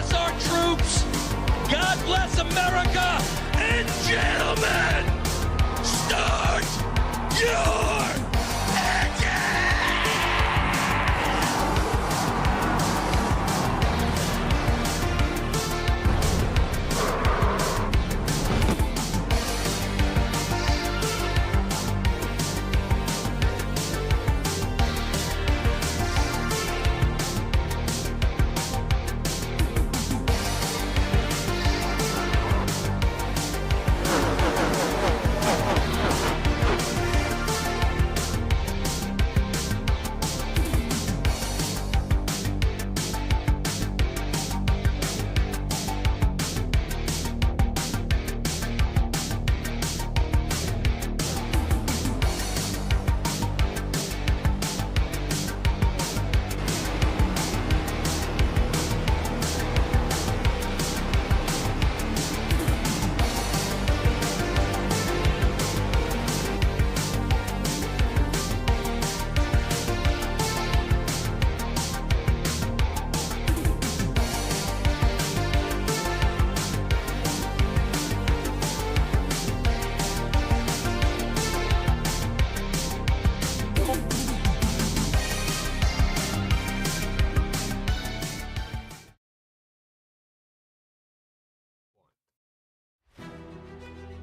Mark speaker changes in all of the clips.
Speaker 1: bless our troops. God bless America. And gentlemen, start your engine!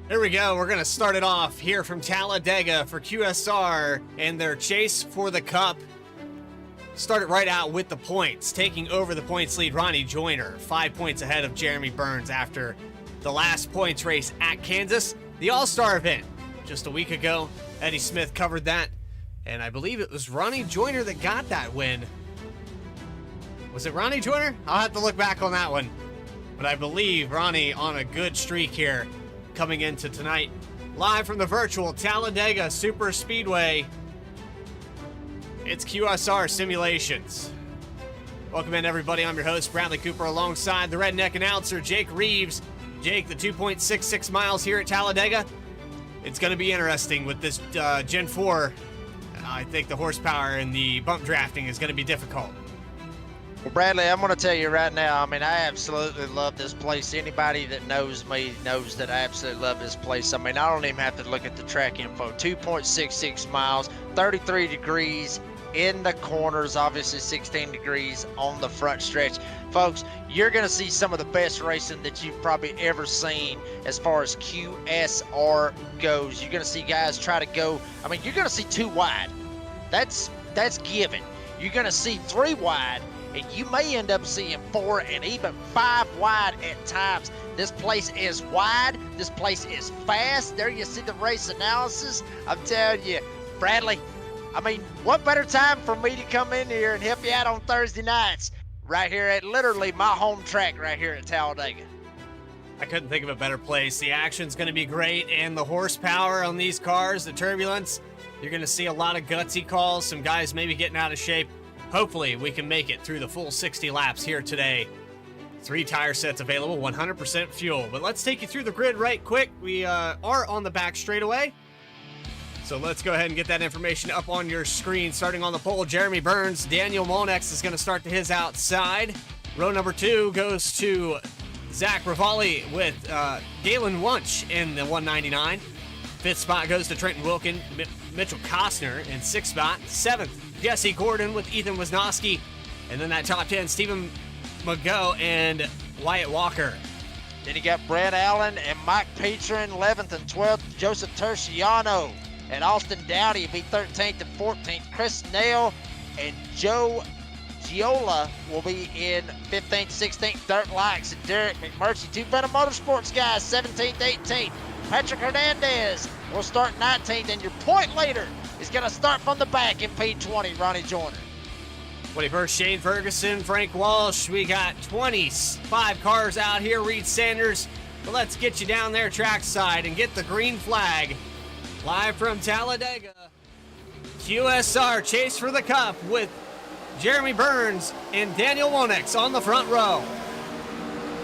Speaker 2: Here we go. We're going to start it off here from Talladega for QSR and their chase for the Cup. Started right out with the points. Taking over the points lead, Ronnie Joyner, 5 points ahead of Jeremy Burns after the last points race at Kansas. The All-Star event just a week ago. Eddie Smith covered that, and I believe it was Ronnie Joyner that got that win. Was it Ronnie Joyner? I'll have to look back on that one. But I believe Ronnie on a good streak here coming into tonight. Live from the virtual Talladega Super Speedway, it's QSR Simulations. Welcome in, everybody. I'm your host, Bradley Cooper, alongside the redneck announcer, Jake Reeves. Jake, the 2.66 miles here at Talladega. It's going to be interesting with this Gen 4. I think the horsepower and the bump drafting is going to be difficult.
Speaker 3: Well, Bradley, I'm going to tell you right now, I mean, I absolutely love this place. Anybody that knows me knows that I absolutely love this place. I mean, I don't even have to look at the track info. 2.66 miles, 33 degrees in the corners, obviously 16 degrees on the front stretch. Folks, you're going to see some of the best racing that you've probably ever seen as far as QSR goes. You're going to see guys try to go, I mean, you're going to see 2 wide. That's given. You're going to see 3 wide. And you may end up seeing 4 and even 5 wide at times. This place is wide. This place is fast. There you see the race analysis. I'm telling you, Bradley, I mean, what better time for me to come in here and help you out on Thursday nights right here at literally my home track right here at Talladega.
Speaker 2: I couldn't think of a better place. The action's going to be great, and the horsepower on these cars, the turbulence, you're going to see a lot of gutsy calls, some guys maybe getting out of shape. Hopefully, we can make it through the full 60 laps here today. 3 tire sets available, 100% fuel. But let's take you through the grid right quick. We are on the back straightaway. So let's go ahead and get that information up on your screen. Starting on the pole, Jeremy Burns. Daniel Monex is going to start to his outside. Row number 2 goes to Zach Rivali with Galen Wunsch in the 199. 5th spot goes to Trenton Wilkin. Mitchell Costner in 6th spot. 7th, Jesse Gordon with Ethan Wisnowski. And then that top 10, Stephen McGough and Wyatt Walker.
Speaker 3: Then you got Brad Allen and Mike Petrin, 11th and 12th. Joseph Terciano and Austin Dowdy will be 13th and 14th. Chris Nail and Joe Giola will be in 15th, 16th. Dirt Likes and Derek McMurtry, 2 Venom Motorsports guys, 17th, 18th. Patrick Hernandez will start 19th, and your point leader is going to start from the back in P20, Ronnie Joyner.
Speaker 2: 21st, Shane Ferguson, Frank Walsh. We got 25 cars out here. Reed Sanders. But let's get you down there trackside and get the green flag. Live from Talladega, QSR Chase for the Cup with Jeremy Burns and Daniel Monex on the front row.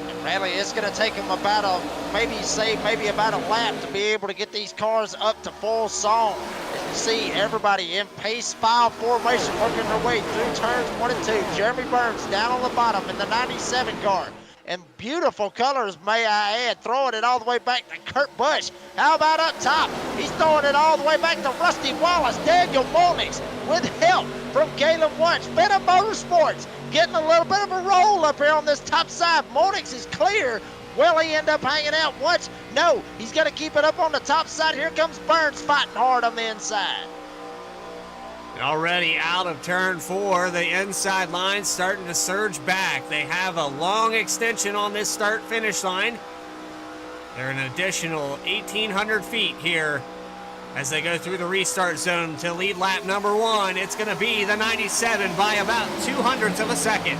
Speaker 3: And Bradley, it's going to take them about maybe about a lap to be able to get these cars up to full song. As you see everybody in pace file formation working their way through turns 1 and 2. Jeremy Burns down on the bottom in the 97 car. in beautiful colors, may I add, throwing it all the way back to Kurt Busch. How about up top? He's throwing it all the way back to Rusty Wallace. Daniel Molnix with help from Galen Wunsch. Venom Motorsports getting a little bit of a roll up here on this top side. Molnix is clear. Will he end up hanging out? Wunsch? No, he's going to keep it up on the top side. Here comes Burns fighting hard on the inside.
Speaker 2: Already out of turn 4, the inside line starting to surge back. They have a long extension on this start-finish line. They're an additional 1,800 feet here as they go through the restart zone to lead lap number 1. It's going to be the 97 by about 200ths of a second.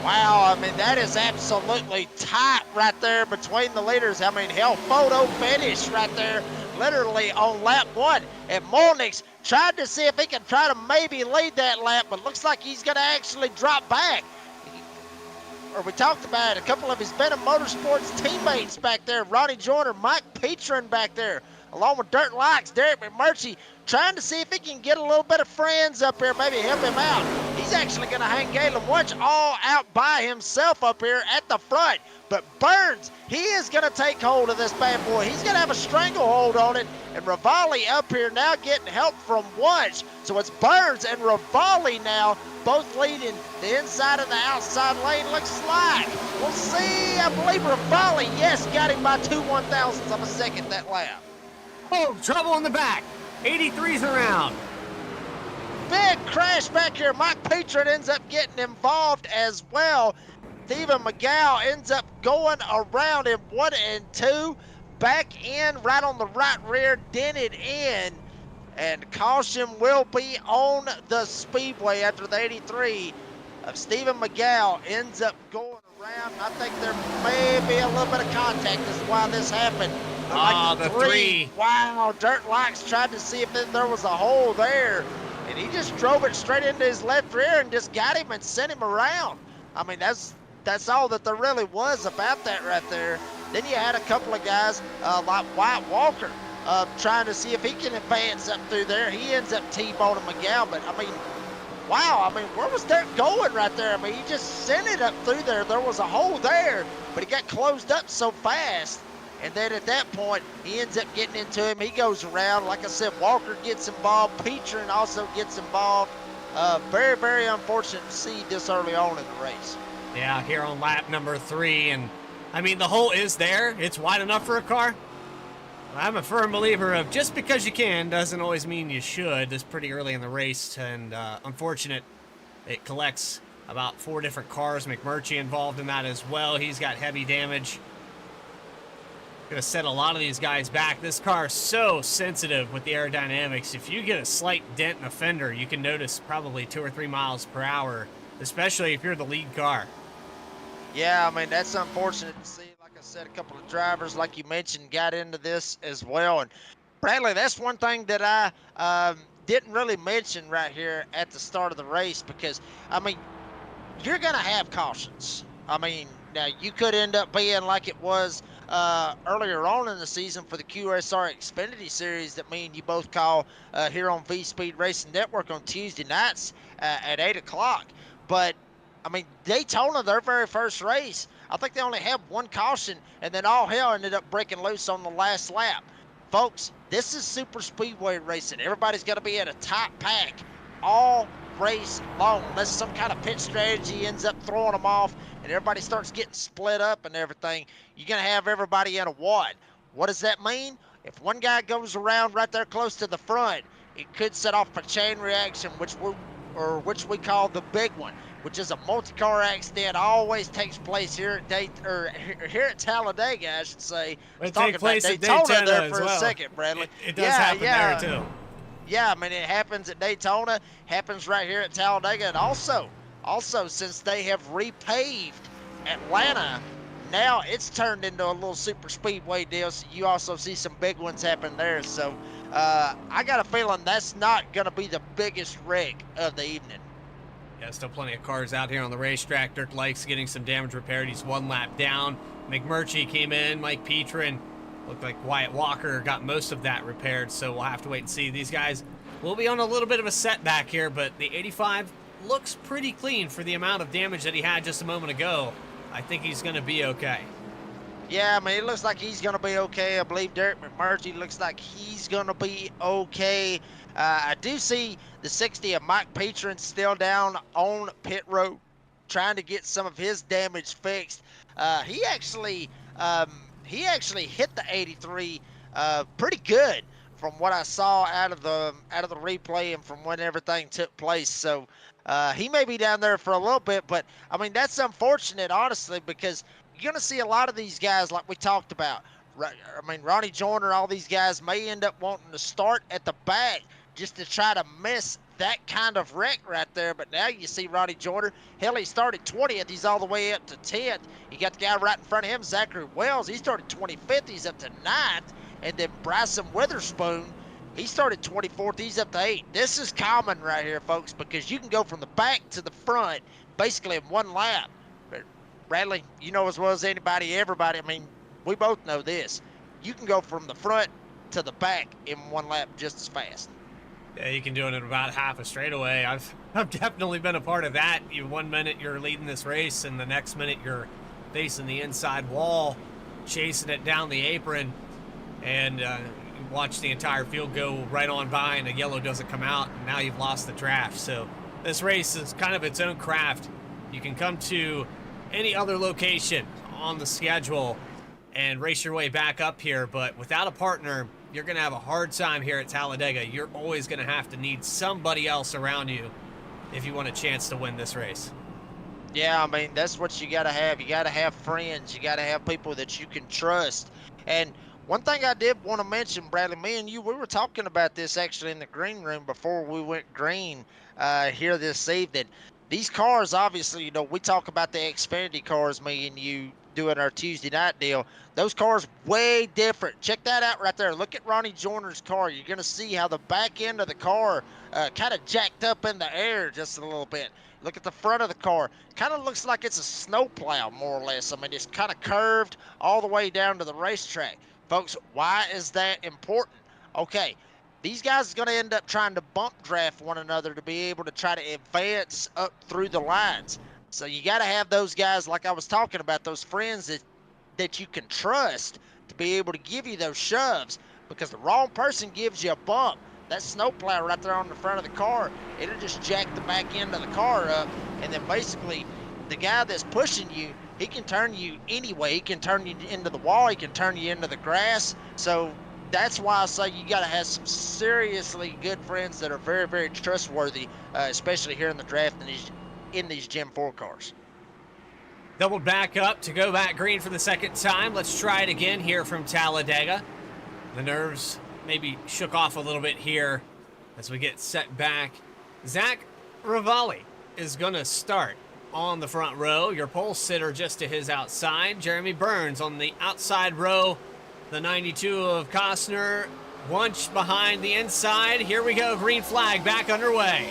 Speaker 3: Wow, I mean, that is absolutely tight right there between the leaders. I mean, hell, photo finish right there, literally on lap 1. And Molnix tried to see if he could try to maybe lead that lap, but looks like he's going to actually drop back. Or we talked about it, a couple of his Venom Motorsports teammates back there, Ronnie Joyner, Mike Petrin back there, along with Dirt Likes, Derek McMurtry, trying to see if he can get a little bit of friends up here, maybe help him out. He's actually going to hang Galen Wunsch all out by himself up here at the front. But Burns, he is going to take hold of this bad boy. He's going to have a stranglehold on it. And Rivali up here now getting help from Wunsch. So it's Burns and Rivali now both leading the inside and the outside lane, looks like. We'll see. I believe Rivali, yes, got him by 2/1000ths of a second that lap.
Speaker 2: Oh, trouble in the back. 83's around.
Speaker 3: Big crash back here. Mike Petrin ends up getting involved as well. Stephen McGow ends up going around in 1 and 2. Back in, right on the right rear, dented in. And caution will be on the speedway after the 83 of Stephen McGow ends up going around. I think there may be a little bit of contact. This is why this happened.
Speaker 2: Oh, the three.
Speaker 3: Wow, Dirt Likes tried to see if there was a hole there. And he just drove it straight into his left rear and just got him and sent him around. I mean, that's all that there really was about that right there. Then you had a couple of guys like White Walker trying to see if he can advance up through there. He ends up T-boning McGow, but I mean, wow, I mean, where was Dirt going right there? I mean, he just sent it up through there. There was a hole there, but he got closed up so fast. And then at that point, he ends up getting into him. He goes around. Like I said, Walker gets involved. Petrin also gets involved. Very, very unfortunate to see this early on in the race.
Speaker 2: Yeah, here on lap number 3. And, I mean, the hole is there. It's wide enough for a car. I'm a firm believer of just because you can doesn't always mean you should. This pretty early in the race. And unfortunate, it collects about 4 different cars. McMurtry involved in that as well. He's got heavy damage. Going to set a lot of these guys back. This car is so sensitive with the aerodynamics. If you get a slight dent in a fender, you can notice probably 2 or 3 miles per hour, especially if you're the lead car.
Speaker 3: Yeah, I mean, that's unfortunate to see. Like I said, a couple of drivers, like you mentioned, got into this as well. And Bradley, that's one thing that I didn't really mention right here at the start of the race because, I mean, you're going to have cautions. I mean, now you could end up being like it was earlier on in the season for the QSR Xfinity Series that me and you both call here on V-Speed Racing Network on Tuesday nights at 8 o'clock. But, I mean, Daytona, their very first race, I think they only had 1 caution, and then all hell ended up breaking loose on the last lap. Folks, this is super speedway racing. Everybody's got to be at a tight pack all race long, unless some kind of pit strategy ends up throwing them off and everybody starts getting split up and everything. You're going to have everybody in a wad. What does that mean? If one guy goes around right there close to the front, it could set off a chain reaction, which we call the big one, which is a multi-car accident. Always takes place here at here at Talladega, I should say.
Speaker 2: It takes place at Daytona
Speaker 3: there for
Speaker 2: well.
Speaker 3: a second, Bradley.
Speaker 2: It does happen there too.
Speaker 3: Yeah, I mean, it happens at Daytona, happens right here at Talladega, and also since they have repaved Atlanta, now it's turned into a little super speedway deal, so you also see some big ones happen there. So I got a feeling that's not going to be the biggest wreck of the evening.
Speaker 2: Yeah, still plenty of cars out here on the racetrack. Dirk Likes getting some damage repaired. He's 1 lap down. McMurtry came in. Mike Petrin. Looked like Wyatt Walker got most of that repaired, so we'll have to wait and see. These guys will be on a little bit of a setback here, but the 85 looks pretty clean for the amount of damage that he had just a moment ago. I think he's going to be okay.
Speaker 3: Yeah, I mean, it looks like he's going to be okay. I believe Derek McMurtry looks like he's going to be okay. I do see the 60 of Mike Petrin still down on pit road, trying to get some of his damage fixed. He actually hit the 83 pretty good from what I saw out of the replay and from when everything took place. So he may be down there for a little bit, but I mean, that's unfortunate, honestly, because you're going to see a lot of these guys like we talked about. I mean, Ronnie Joyner, all these guys may end up wanting to start at the back just to try to miss that kind of wreck right there. But now you see Ronnie Joyner. Hell, he started 20th. He's all the way up to 10th. You got the guy right in front of him, Zachary Wells. He started 25th. He's up to 9th. And then Bryson Witherspoon, he started 24th. He's up to 8th. This is common right here, folks, because you can go from the back to the front basically in one lap. But Bradley, you know as well as anybody, everybody, I mean, we both know this. You can go from the front to the back in one lap just as fast.
Speaker 2: Yeah, you can do it in about half a straightaway. I've definitely been a part of that. One minute you're leading this race, and the next minute you're facing the inside wall, chasing it down the apron, and you watch the entire field go right on by, and the yellow doesn't come out, and now you've lost the draft. So this race is kind of its own craft. You can come to any other location on the schedule and race your way back up here, but without a partner, you're going to have a hard time here at Talladega. You're always going to have to need somebody else around you if you want a chance to win this race.
Speaker 3: Yeah, I mean, that's what you got to have. You got to have friends. You got to have people that you can trust. And one thing I did want to mention, Bradley, me and you, we were talking about this actually in the green room before we went green here this evening. These cars, obviously, you know, we talk about the Xfinity cars, me and you, doing our Tuesday night deal. Those cars way different. Check that out right there. Look at Ronnie Joyner's car. You're going to see how the back end of the car kind of jacked up in the air just a little bit. Look at the front of the car. Kind of looks like it's a snowplow, more or less. I mean, it's kind of curved all the way down to the racetrack. Folks, why is that important? Okay, these guys are going to end up trying to bump draft one another to be able to try to advance up through the lines. So you got to have those guys, like I was talking about, those friends that you can trust to be able to give you those shoves, because the wrong person gives you a bump. That snowplow right there on the front of the car, it'll just jack the back end of the car up, and then basically the guy that's pushing you, he can turn you anyway. He can turn you into the wall. He can turn you into the grass. So that's why I say you got to have some seriously good friends that are very, very trustworthy, especially here in the draft in these Gen 4 cars.
Speaker 2: Doubled back up to go back green for the second time. Let's try it again here from Talladega. The nerves maybe shook off a little bit here as we get set back. Zach Ravalli is going to start on the front row. Your pole sitter just to his outside. Jeremy Burns on the outside row. The 92 of Costner. Wunsch behind the inside. Here we go. Green flag back underway.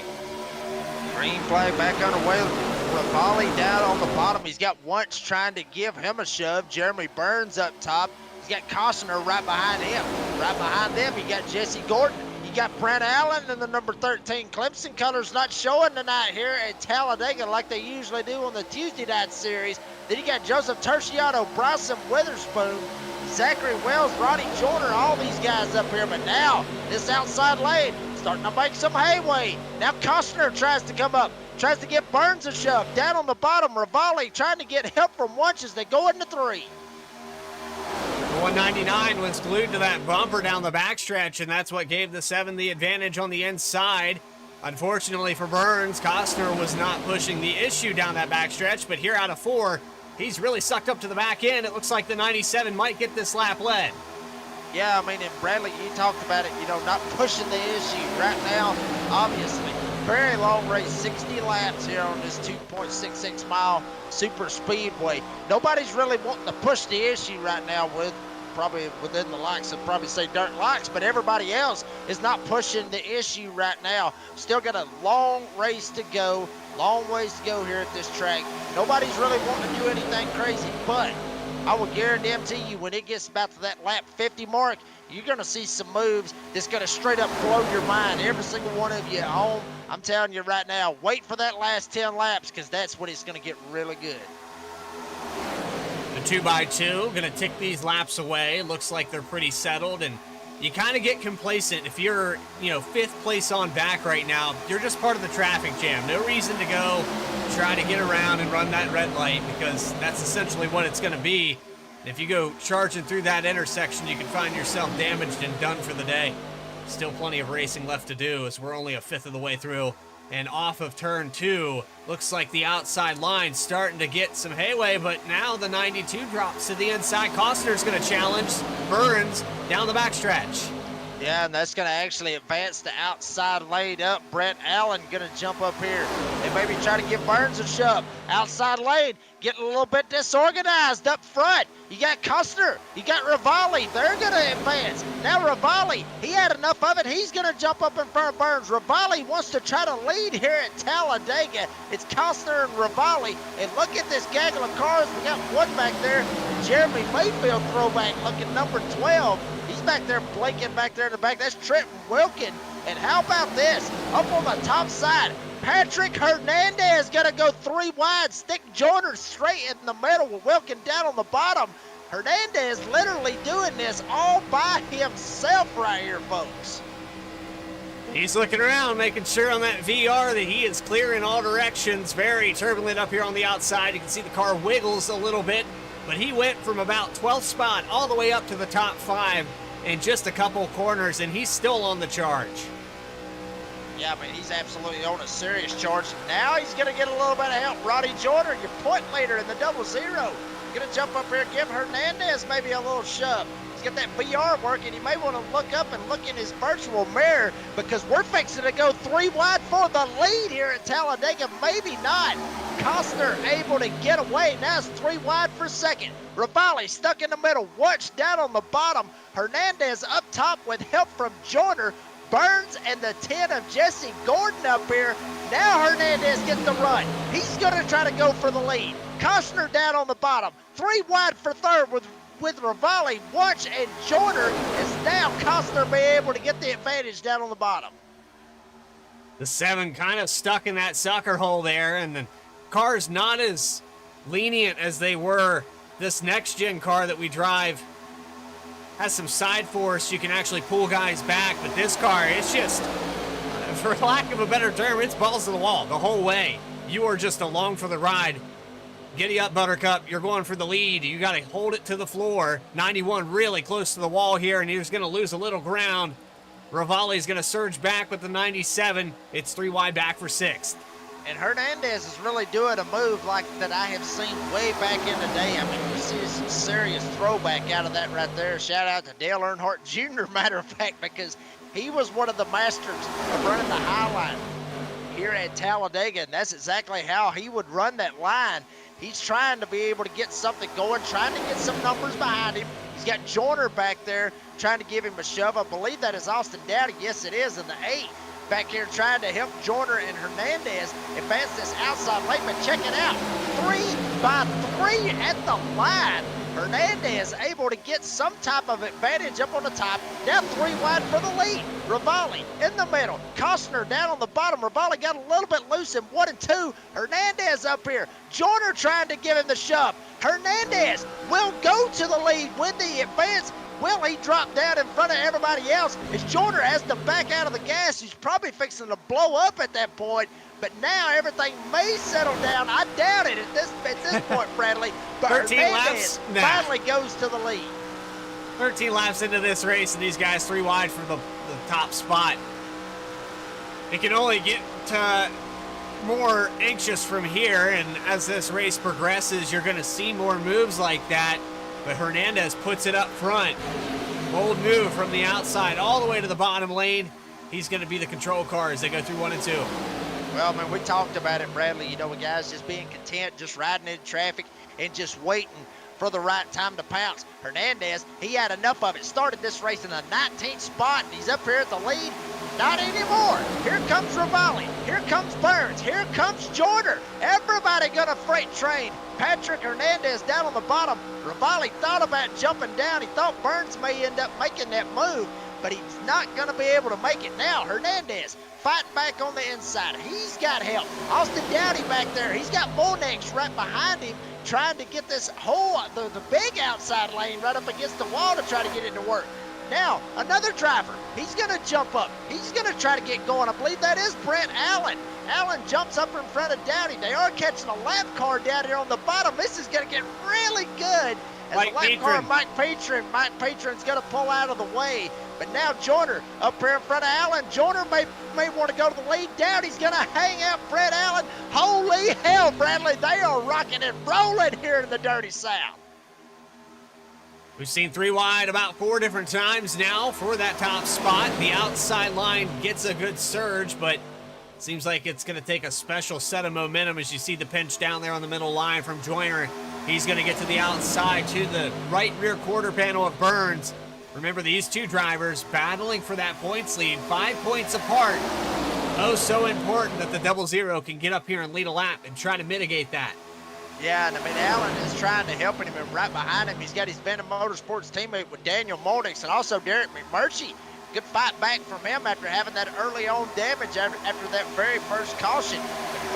Speaker 3: Green flag back underway. Ravalli down on the bottom. He's got Wunsch trying to give him a shove. Jeremy Burns up top. He's got Costner right behind him. Right behind them, you got Jesse Gordon. You got Brent Allen and the number 13 Clemson colors not showing tonight here at Talladega like they usually do on the Tuesday night series. Then you got Joseph Terciato, Bryson Witherspoon, Zachary Wells, Ronnie Joyner, all these guys up here. But now, this outside lane starting to make some headway. Now Costner tries to come up, tries to get Burns a shove. Down on the bottom, Ravalli trying to get help from Wunsch as they go into 3.
Speaker 2: 199 was glued to that bumper down the backstretch, and that's what gave the 7 the advantage on the inside. Unfortunately for Burns, Costner was not pushing the issue down that backstretch, but here out of 4, he's really sucked up to the back end. It looks like the 97 might get this lap led.
Speaker 3: Yeah, I mean, and Bradley, you talked about it, you know, not pushing the issue right now, obviously. Very long race, 60 laps here on this 2.66 mile Super Speedway. Nobody's really wanting to push the issue right now, with probably within the likes of probably say dirt likes, but everybody else is not pushing the issue right now. Still got a long race to go, long ways to go here at this track. Nobody's really wanting to do anything crazy, but I will guarantee you when it gets about to that lap 50 mark, you're going to see some moves that's going to straight up blow your mind. Every single one of you at home, I'm telling you right now, wait for that last 10 laps, because that's when it's going to get really good.
Speaker 2: 2x2, gonna tick these laps away. Looks like they're pretty settled, and you kind of get complacent. If you're, 5th place on back right now, you're just part of the traffic jam. No reason to go try to get around and run that red light, because that's essentially what it's gonna be. If you go charging through that intersection, you can find yourself damaged and done for the day. Still plenty of racing left to do, as we're only a 5th of the way through. And off of turn 2, looks like the outside line's starting to get some headway, but now the 92 drops to the inside. Costner's going to challenge Burns down the backstretch.
Speaker 3: Yeah, and that's going to actually advance the outside lane up. Brett Allen going to jump up here and maybe try to give Burns a shove. Outside lane, getting a little bit disorganized up front. You got Costner, you got Rivali, they're going to advance. Now Rivali, he had enough of it. He's going to jump up in front of Burns. Rivali wants to try to lead here at Talladega. It's Costner and Rivali, and look at this gaggle of cars. We got one back there, Jeremy Mayfield throwback, looking number 12. He's back there blinking back there in the back. That's Trenton Wilkin. And how about this? Up on the top side, Patrick Hernandez gonna go 3 wide, stick Joyner straight in the middle with Wilkin down on the bottom. Hernandez literally doing this all by himself right here, folks.
Speaker 2: He's looking around, making sure on that VR that he is clear in all directions. Very turbulent up here on the outside. You can see the car wiggles a little bit, but he went from about 12th spot all the way up to the top 5 in just a couple corners, and he's still on the charge.
Speaker 3: Yeah, I mean, he's absolutely on a serious charge. Now he's going to get a little bit of help. Roddy Joyner, your point leader in the 00. Going to jump up here and give Hernandez maybe a little shove. He's got that VR working. You may want to look up and look in his virtual mirror, because we're fixing to go 3 wide for the lead here at Talladega. Maybe not. Costner able to get away. Now it's 3 wide for second. Rivali stuck in the middle. Watch down on the bottom. Hernandez up top with help from Joyner. Burns and the 10 of Jesse Gordon up here. Now Hernandez gets the run. He's going to try to go for the lead. Costner down on the bottom. 3 wide for third with Rivali, Watch, and Joyner, as now Costner be able to get the advantage down on the bottom.
Speaker 2: The 7 kind of stuck in that sucker hole there, and the car's not as lenient as they were. This next-gen car that we drive has some side force. You can actually pull guys back, but this car, it's just, for lack of a better term, it's balls to the wall the whole way. You are just along for the ride. Giddy up, Buttercup. You're going for the lead. You got to hold it to the floor. 91 really close to the wall here, and he's going to lose a little ground. Rivali's going to surge back with the 97. It's 3 wide back for 6th.
Speaker 3: And Hernandez is really doing a move like that I have seen way back in the day. I mean, we see some serious throwback out of that right there. Shout out to Dale Earnhardt Jr., matter of fact, because he was one of the masters of running the high line here at Talladega, and that's exactly how he would run that line. He's trying to be able to get something going, trying to get some numbers behind him. He's got Joyner back there trying to give him a shove. I believe that is Austin Dowdy. Yes, it is, in the 8. Back here trying to help Joyner and Hernandez advance this outside lane, but check it out. 3 by 3 at the line. Hernandez able to get some type of advantage up on the top. Now 3 wide for the lead. Rivali in the middle. Costner down on the bottom. Rivali got a little bit loose in 1 and 2. Hernandez up here. Joyner trying to give him the shove. Hernandez will go to the lead with the advance. Will he drop down in front of everybody else? As Joyner has to back out of the gas, he's probably fixing to blow up at that point. But now everything may settle down. I doubt it at this point, Bradley. But
Speaker 2: 13
Speaker 3: Hernandez
Speaker 2: laps? Nah.
Speaker 3: finally goes to the lead.
Speaker 2: 13 laps into this race, and these guys 3 wide for the top spot. It can only get more anxious from here, and as this race progresses, you're going to see more moves like that. But Hernandez puts it up front. Bold move from the outside all the way to the bottom lane. He's going to be the control car as they go through 1 and 2.
Speaker 3: Well, man, we talked about it, Bradley. You know, guys just being content, just riding in traffic and just waiting for the right time to pounce. Hernandez, he had enough of it. Started this race in the 19th spot, and he's up here at the lead. Not anymore. Here comes Rivali. Here comes Burns. Here comes Joyner. Everybody gonna freight train. Patrick Hernandez down on the bottom. Rivali thought about jumping down. He thought Burns may end up making that move. but he's not going to be able to make it now. Hernandez fighting back on the inside. He's got help. Austin Dowdy back there. He's got Monex right behind him, trying to get this whole, the big outside lane right up against the wall to try to get it to work. Now, another driver. He's going to jump up. He's going to try to get going. I believe that is Brent Allen. Allen jumps up in front of Dowdy. They are catching a lap car down here on the bottom. This is going to get really good. As the lap car, Mike Patron's going to pull out of the way. But now Joyner up here in front of Allen. Joyner may want to go to the lead. Dowdy's going to hang out Brett Allen. Holy hell, Bradley. They are rocking and rolling here in the Dirty South.
Speaker 2: We've seen 3 wide about 4 different times now for that top spot. The outside line gets a good surge, but seems like it's going to take a special set of momentum as you see the pinch down there on the middle line from Joyner. He's going to get to the outside to the right rear quarter panel of Burns. Remember, these two drivers battling for that points lead, 5 points apart. Oh, so important that the 00 can get up here and lead a lap and try to mitigate that.
Speaker 3: Yeah, and I mean, Allen is trying to help him, and right behind him, he's got his Bennett Motorsports teammate with Daniel Moldix and also Derek McMurtry. Good fight back from him after having that early on damage after that very first caution.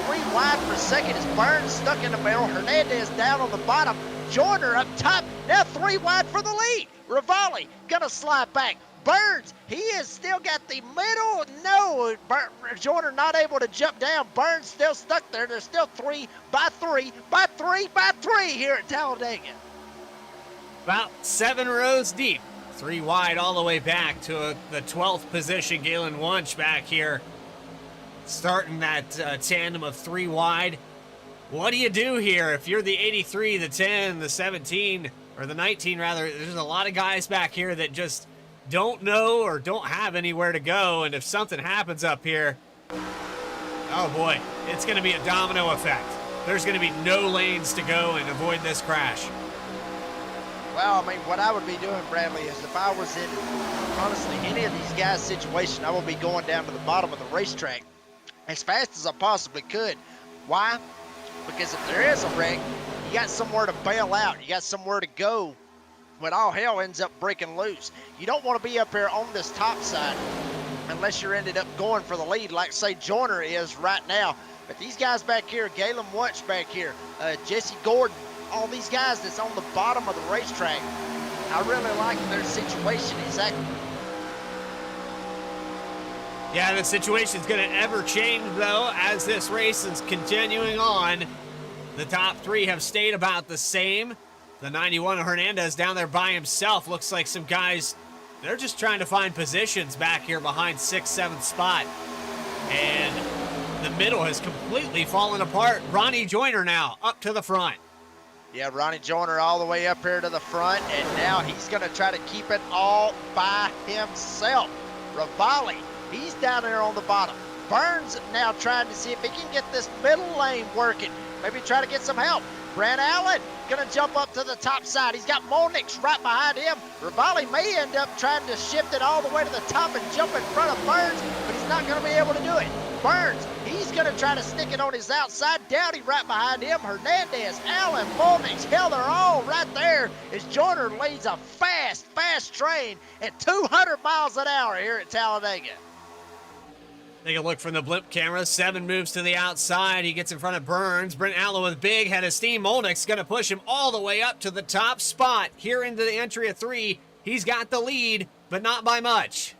Speaker 3: 3 wide for second is Burns stuck in the middle. Hernandez down on the bottom. Joyner up top. Now 3 wide for the lead. Rivali gonna slide back. Burns, he has still got the middle. No, Joyner not able to jump down. Burns still stuck there. There's still 3 by 3 by 3 by 3 here at Talladega.
Speaker 2: About 7 rows deep. 3 wide all the way back to the 12th position. Galen Wunsch back here, starting that tandem of 3 wide. What do you do here if you're the 83, the 10, the 17, or the 19 rather? There's a lot of guys back here that just don't know or don't have anywhere to go, and if something happens up here, oh boy, it's going to be a domino effect. There's going to be no lanes to go and avoid this crash.
Speaker 3: Well, I mean, what I would be doing, Bradley, is if I was in, honestly, any of these guys' situation, I would be going down to the bottom of the racetrack as fast as I possibly could. Why? Because if there is a wreck, you got somewhere to bail out. You got somewhere to go when all hell ends up breaking loose. You don't want to be up here on this top side unless you're ended up going for the lead like, say, Joyner is right now. But these guys back here, Galen Wunsch back here, Jesse Gordon, all these guys that's on the bottom of the racetrack, I really like their situation. Exactly.
Speaker 2: Yeah, the situation's going to ever change, though, as this race is continuing on. The top 3 have stayed about the same. The 91 Hernandez down there by himself. Looks like some guys, they're just trying to find positions back here behind 6th, 7th spot. And the middle has completely fallen apart. Ronnie Joyner now up to the front.
Speaker 3: Yeah, Ronnie Joyner all the way up here to the front, and now he's going to try to keep it all by himself. Rivali, he's down there on the bottom. Burns now trying to see if he can get this middle lane working. Maybe try to get some help. Brent Allen going to jump up to the top side. He's got Monix right behind him. Rivali may end up trying to shift it all the way to the top and jump in front of Burns, but he's not going to be able to do it. Burns, he's going to try to stick it on his outside. Dowdy right behind him. Hernandez, Allen, Monix, hell, they're all right there as Joyner leads a fast train at 200 miles an hour here at Talladega.
Speaker 2: Take a look from the blimp camera. 7 moves to the outside. He gets in front of Burns. Brent Allen with big head of steam. Molnick's going to push him all the way up to the top spot. Here into the entry of 3. He's got the lead, but not by much.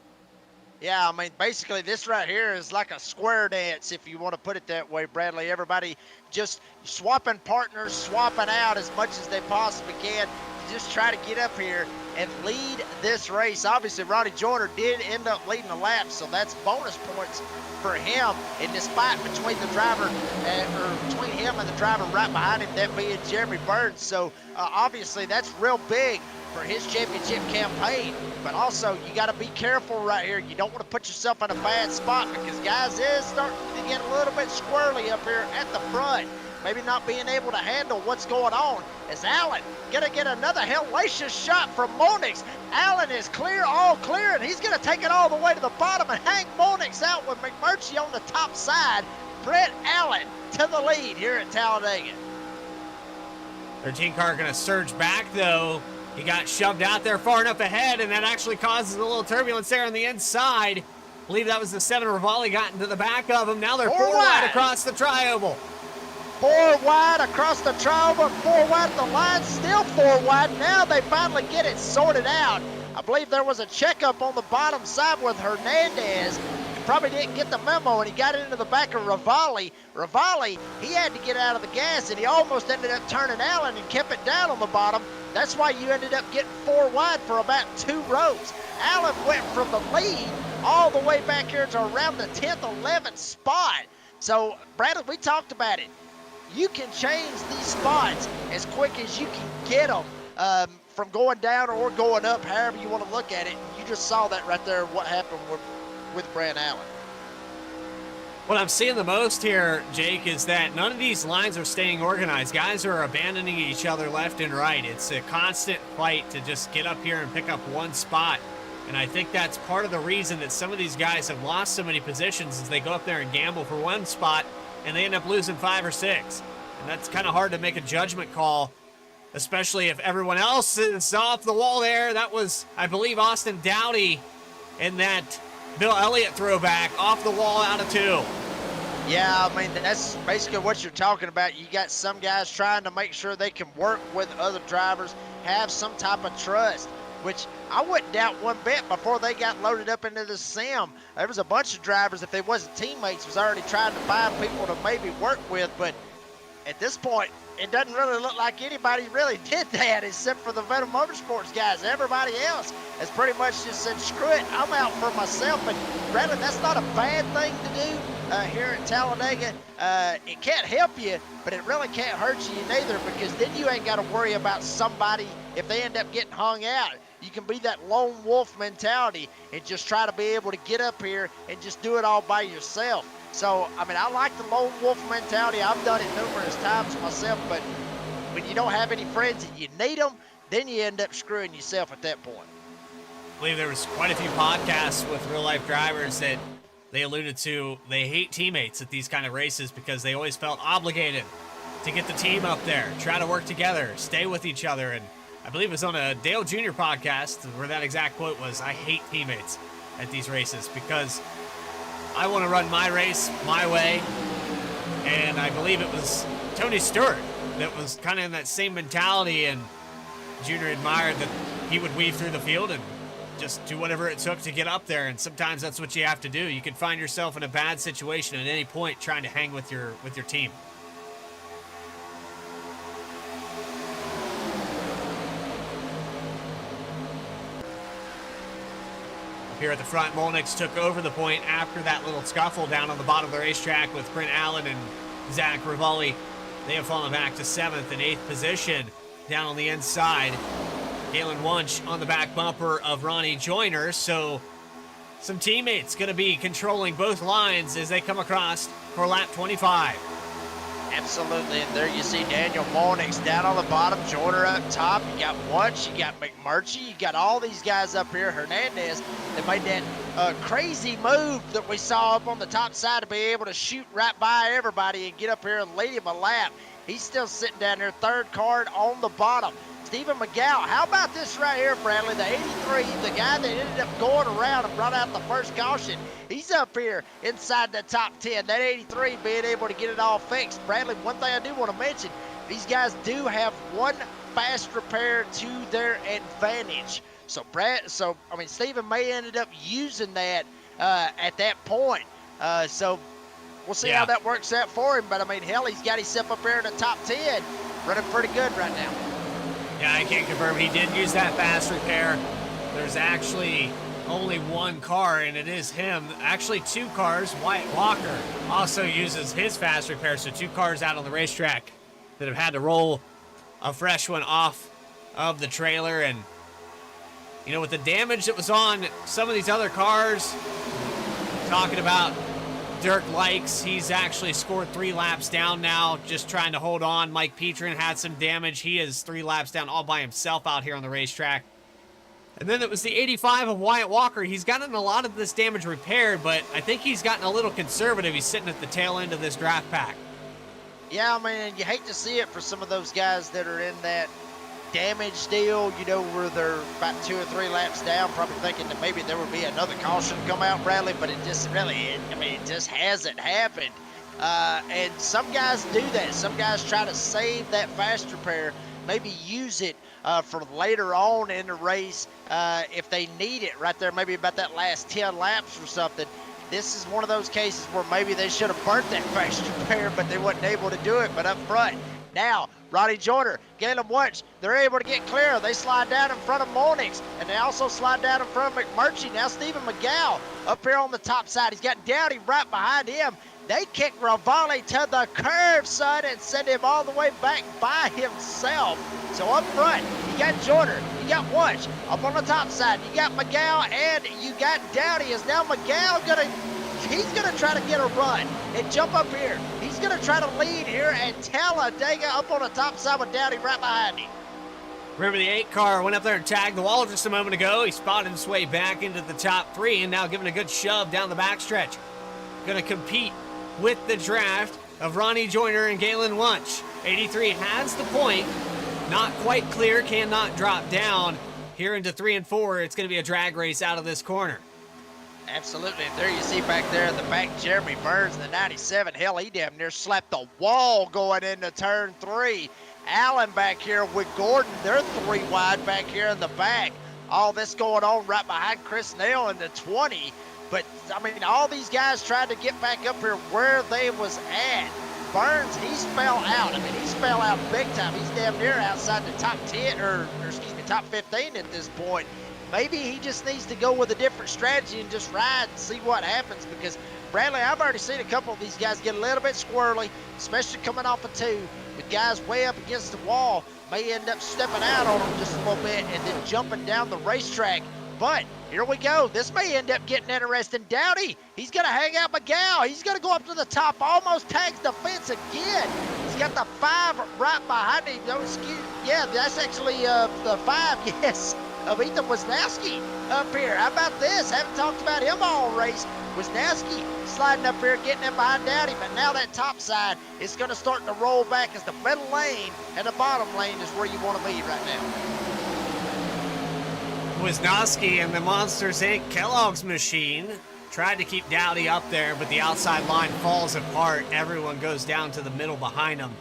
Speaker 3: Yeah, I mean, basically this right here is like a square dance, if you want to put it that way, Bradley. Everybody just swapping partners, swapping out as much as they possibly can to just try to get up here and lead this race. Obviously, Ronnie Joyner did end up leading the lap, so that's bonus points for him in this fight between the driver, or between him and the driver right behind him, that being Jeremy Burns. So obviously that's real big for his championship campaign, but also you got to be careful right here. You don't want to put yourself in a bad spot because guys is starting to get a little bit squirrely up here at the front, maybe not being able to handle what's going on. As Allen gonna get another hellacious shot from Monix. Allen is clear, all clear, and he's gonna take it all the way to the bottom and hang Monix out with McMurtry on the top side. Brett Allen to the lead here at Talladega.
Speaker 2: 13 car gonna surge back though. He got shoved out there far enough ahead, and that actually causes a little turbulence there on the inside. I believe that was the 7 Rivali got into the back of him. Now they're 4 wide across the tri-oval.
Speaker 3: 4 wide across the tri-oval, 4 wide at the line, still 4 wide. Now they finally get it sorted out. I believe there was a checkup on the bottom side with Hernandez. He probably didn't get the memo, and he got into the back of Rivali. Rivali, he had to get out of the gas, and he almost ended up turning Allen and kept it down on the bottom. That's why you ended up getting 4 wide for about 2 rows. Allen went from the lead all the way back here to around the 10th, 11th spot. So, Bradley, we talked about it. You can change these spots as quick as you can get them from going down or going up, however you want to look at it. You just saw that right there, what happened with Brad Allen.
Speaker 2: What I'm seeing the most here, Jake, is that none of these lines are staying organized. Guys are abandoning each other left and right. It's a constant fight to just get up here and pick up one spot. And I think that's part of the reason that some of these guys have lost so many positions is they go up there and gamble for one spot and they end up losing 5 or 6. And that's kind of hard to make a judgment call, especially if everyone else is off the wall there. That was, I believe, Austin Dowdy in that Bill Elliott throwback off the wall out of 2.
Speaker 3: Yeah, I mean, that's basically what you're talking about. You got some guys trying to make sure they can work with other drivers, have some type of trust, which I wouldn't doubt one bit before they got loaded up into the sim. There was a bunch of drivers, if they wasn't teammates, was already trying to find people to maybe work with, but at this point, it doesn't really look like anybody really did that except for the Venom Motorsports guys. Everybody else has pretty much just said, screw it, I'm out for myself. And Brandon, that's not a bad thing to do here at Talladega. It can't help you, but it really can't hurt you neither, because then you ain't got to worry about somebody if they end up getting hung out. You can be that lone wolf mentality and just try to be able to get up here and just do it all by yourself. So, I mean, I like the lone wolf mentality. I've done it numerous times myself, but when you don't have any friends and you need them, then you end up screwing yourself at that point.
Speaker 2: I believe there was quite a few podcasts with real-life drivers that they alluded to. They hate teammates at these kind of races because they always felt obligated to get the team up there, try to work together, stay with each other. And I believe it was on a Dale Jr. podcast where that exact quote was, I hate teammates at these races because I want to run my race my way. And I believe it was Tony Stewart that was kind of in that same mentality, and Junior admired that he would weave through the field and just do whatever it took to get up there. And sometimes that's what you have to do. You can find yourself in a bad situation at any point trying to hang with your team. Here at the front, Molnix took over the point after that little scuffle down on the bottom of the racetrack with Brent Allen and Zach Rivali. They have fallen back to 7th and 8th position down on the inside. Galen Wunsch on the back bumper of Ronnie Joyner. So some teammates going to be controlling both lines as they come across for lap 25.
Speaker 3: Absolutely, and there you see Daniel Molnix down on the bottom, Joyner up top. You got Wunsch, you got McMurtry, you got all these guys up here. Hernandez, that made that crazy move that we saw up on the top side to be able to shoot right by everybody and get up here and lead him a lap. He's still sitting down there, 3rd card on the bottom. Stephen McGow, how about this right here, Bradley? The 83, the guy that ended up going around and brought out the first caution. He's up here inside the top 10. That 83 being able to get it all fixed. Bradley, one thing I do want to mention, these guys do have one fast repair to their advantage. So, Stephen may ended up using that at that point. So we'll see how that works out for him. But, I mean, hell, he's got himself up here in the top 10, running pretty good right now.
Speaker 2: Yeah, I can confirm he did use that fast repair. There's actually only one car, and it is him. Actually, 2 cars. Wyatt Walker also uses his fast repair, so 2 cars out on the racetrack that have had to roll a fresh one off of the trailer. And, you know, with the damage that was on some of these other cars, talking about Dirk Likes, he's actually scored 3 laps down now, just trying to hold on. Mike Petrin had some damage. He is 3 laps down all by himself out here on the racetrack. And then it was the 85 of Wyatt Walker. He's gotten a lot of this damage repaired, but I think he's gotten a little conservative. He's sitting at the tail end of this draft pack.
Speaker 3: Yeah, I mean, you hate to see it for some of those guys that are in that damage deal, you know, where they're about 2 or 3 laps down, probably thinking that maybe there would be another caution come out, Bradley, but it just really, it just hasn't happened. And some guys do that. Some guys try to save that fast repair, maybe use it for later on in the race if they need it right there, maybe about that last 10 laps or something. This is one of those cases where maybe they should have burnt that fast repair, but they wasn't able to do it. But up front, now, Ronnie Joyner, Galen Wunsch, they're able to get clear. They slide down in front of Monix, and they also slide down in front of McMurtry. Now Stephen McGow up here on the top side. He's got Dowdy right behind him. They kick Ravale to the curve, son, and send him all the way back by himself. So up front, you got Joyner, you got Wunsch. Up on the top side, you got McGow, and you got Dowdy. Is now McGow he's gonna try to get a run and jump up here. He's gonna try to lead here at Talladega up on the top side with Dowdy right behind him.
Speaker 2: Remember the 8 car went up there and tagged the wall just a moment ago. He spotted his way back into the top 3 and now giving a good shove down the backstretch. Gonna compete with the draft of Ronnie Joyner and Galen Wunsch. 83 has the point. Not quite clear, cannot drop down. Here into 3 and 4, it's gonna be a drag race out of this corner.
Speaker 3: Absolutely, and there you see back there in the back, Jeremy Burns in the 97. Hell, he damn near slapped the wall going into turn 3. Allen back here with Gordon. They're 3 wide back here in the back. All this going on right behind Chris Nail in the 20. But, I mean, all these guys tried to get back up here where they was at. Burns, he's fell out. I mean, he's fell out big time. He's damn near outside the top 10, or excuse me, top 15 at this point. Maybe he just needs to go with a different strategy and just ride and see what happens, because Bradley, I've already seen a couple of these guys get a little bit squirrely, especially coming off of 2 with guys way up against the wall. May end up stepping out on them just a little bit and then jumping down the racetrack. But here we go. This may end up getting interesting. Dowdy, he's going to hang out McGow. He's going to go up to the top, almost tags the fence again. He's got the 5 right behind him. No, excuse, yeah, that's actually the 5, yes, of Ethan Wisniewski up here. How about this? Haven't talked about him all race. Wisniewski sliding up here, getting in behind Dowdy, but now that top side is going to start to roll back as the middle lane and the bottom lane is where you want to be right now.
Speaker 2: Wisniewski and the Monsters Inc. Kellogg's machine tried to keep Dowdy up there, but the outside line falls apart. Everyone goes down to the middle behind them,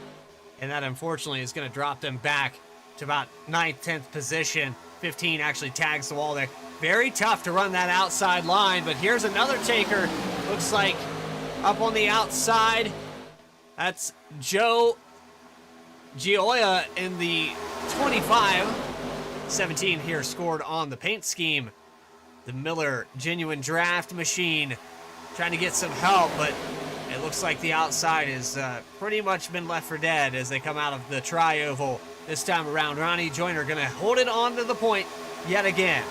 Speaker 2: and that unfortunately is going to drop them back to about 9th, 10th position. 15 actually tags the wall there. Very tough to run that outside line, but here's another taker. Looks like up on the outside, that's Joe Gioia in the 25. 17 here scored on the paint scheme. The Miller Genuine Draft Machine trying to get some help, but it looks like the outside has pretty much been left for dead as they come out of the tri-oval this time around. Ronnie Joyner going to hold it on to the point yet again.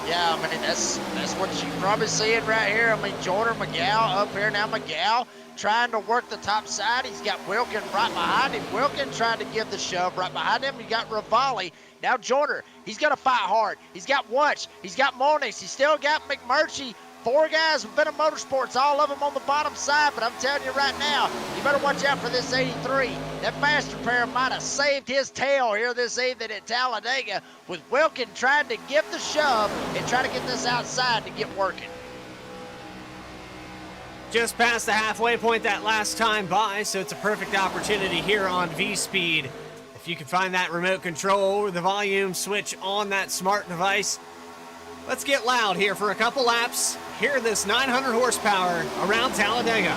Speaker 3: Yeah, I mean, that's what you're probably seeing right here. I mean, Joyner, McGow up here now. McGow trying to work the top side. He's got Wilkin right behind him. Wilkin trying to give the shove right behind him. You got Ravale. Now Joyner, he's going to fight hard. He's got Wunsch. He's got Monix. He's still got McMurtry. 4 guys who've been in motorsports, all of them on the bottom side, but I'm telling you right now, you better watch out for this 83. That fast repair might have saved his tail here this evening at Talladega, with Wilkin trying to give the shove and try to get this outside to get working.
Speaker 2: Just past the halfway point that last time by, so it's a perfect opportunity here on V-Speed. If you can find that remote control or the volume switch on that smart device, let's get loud here for a couple laps. Hear this 900 horsepower around Talladega.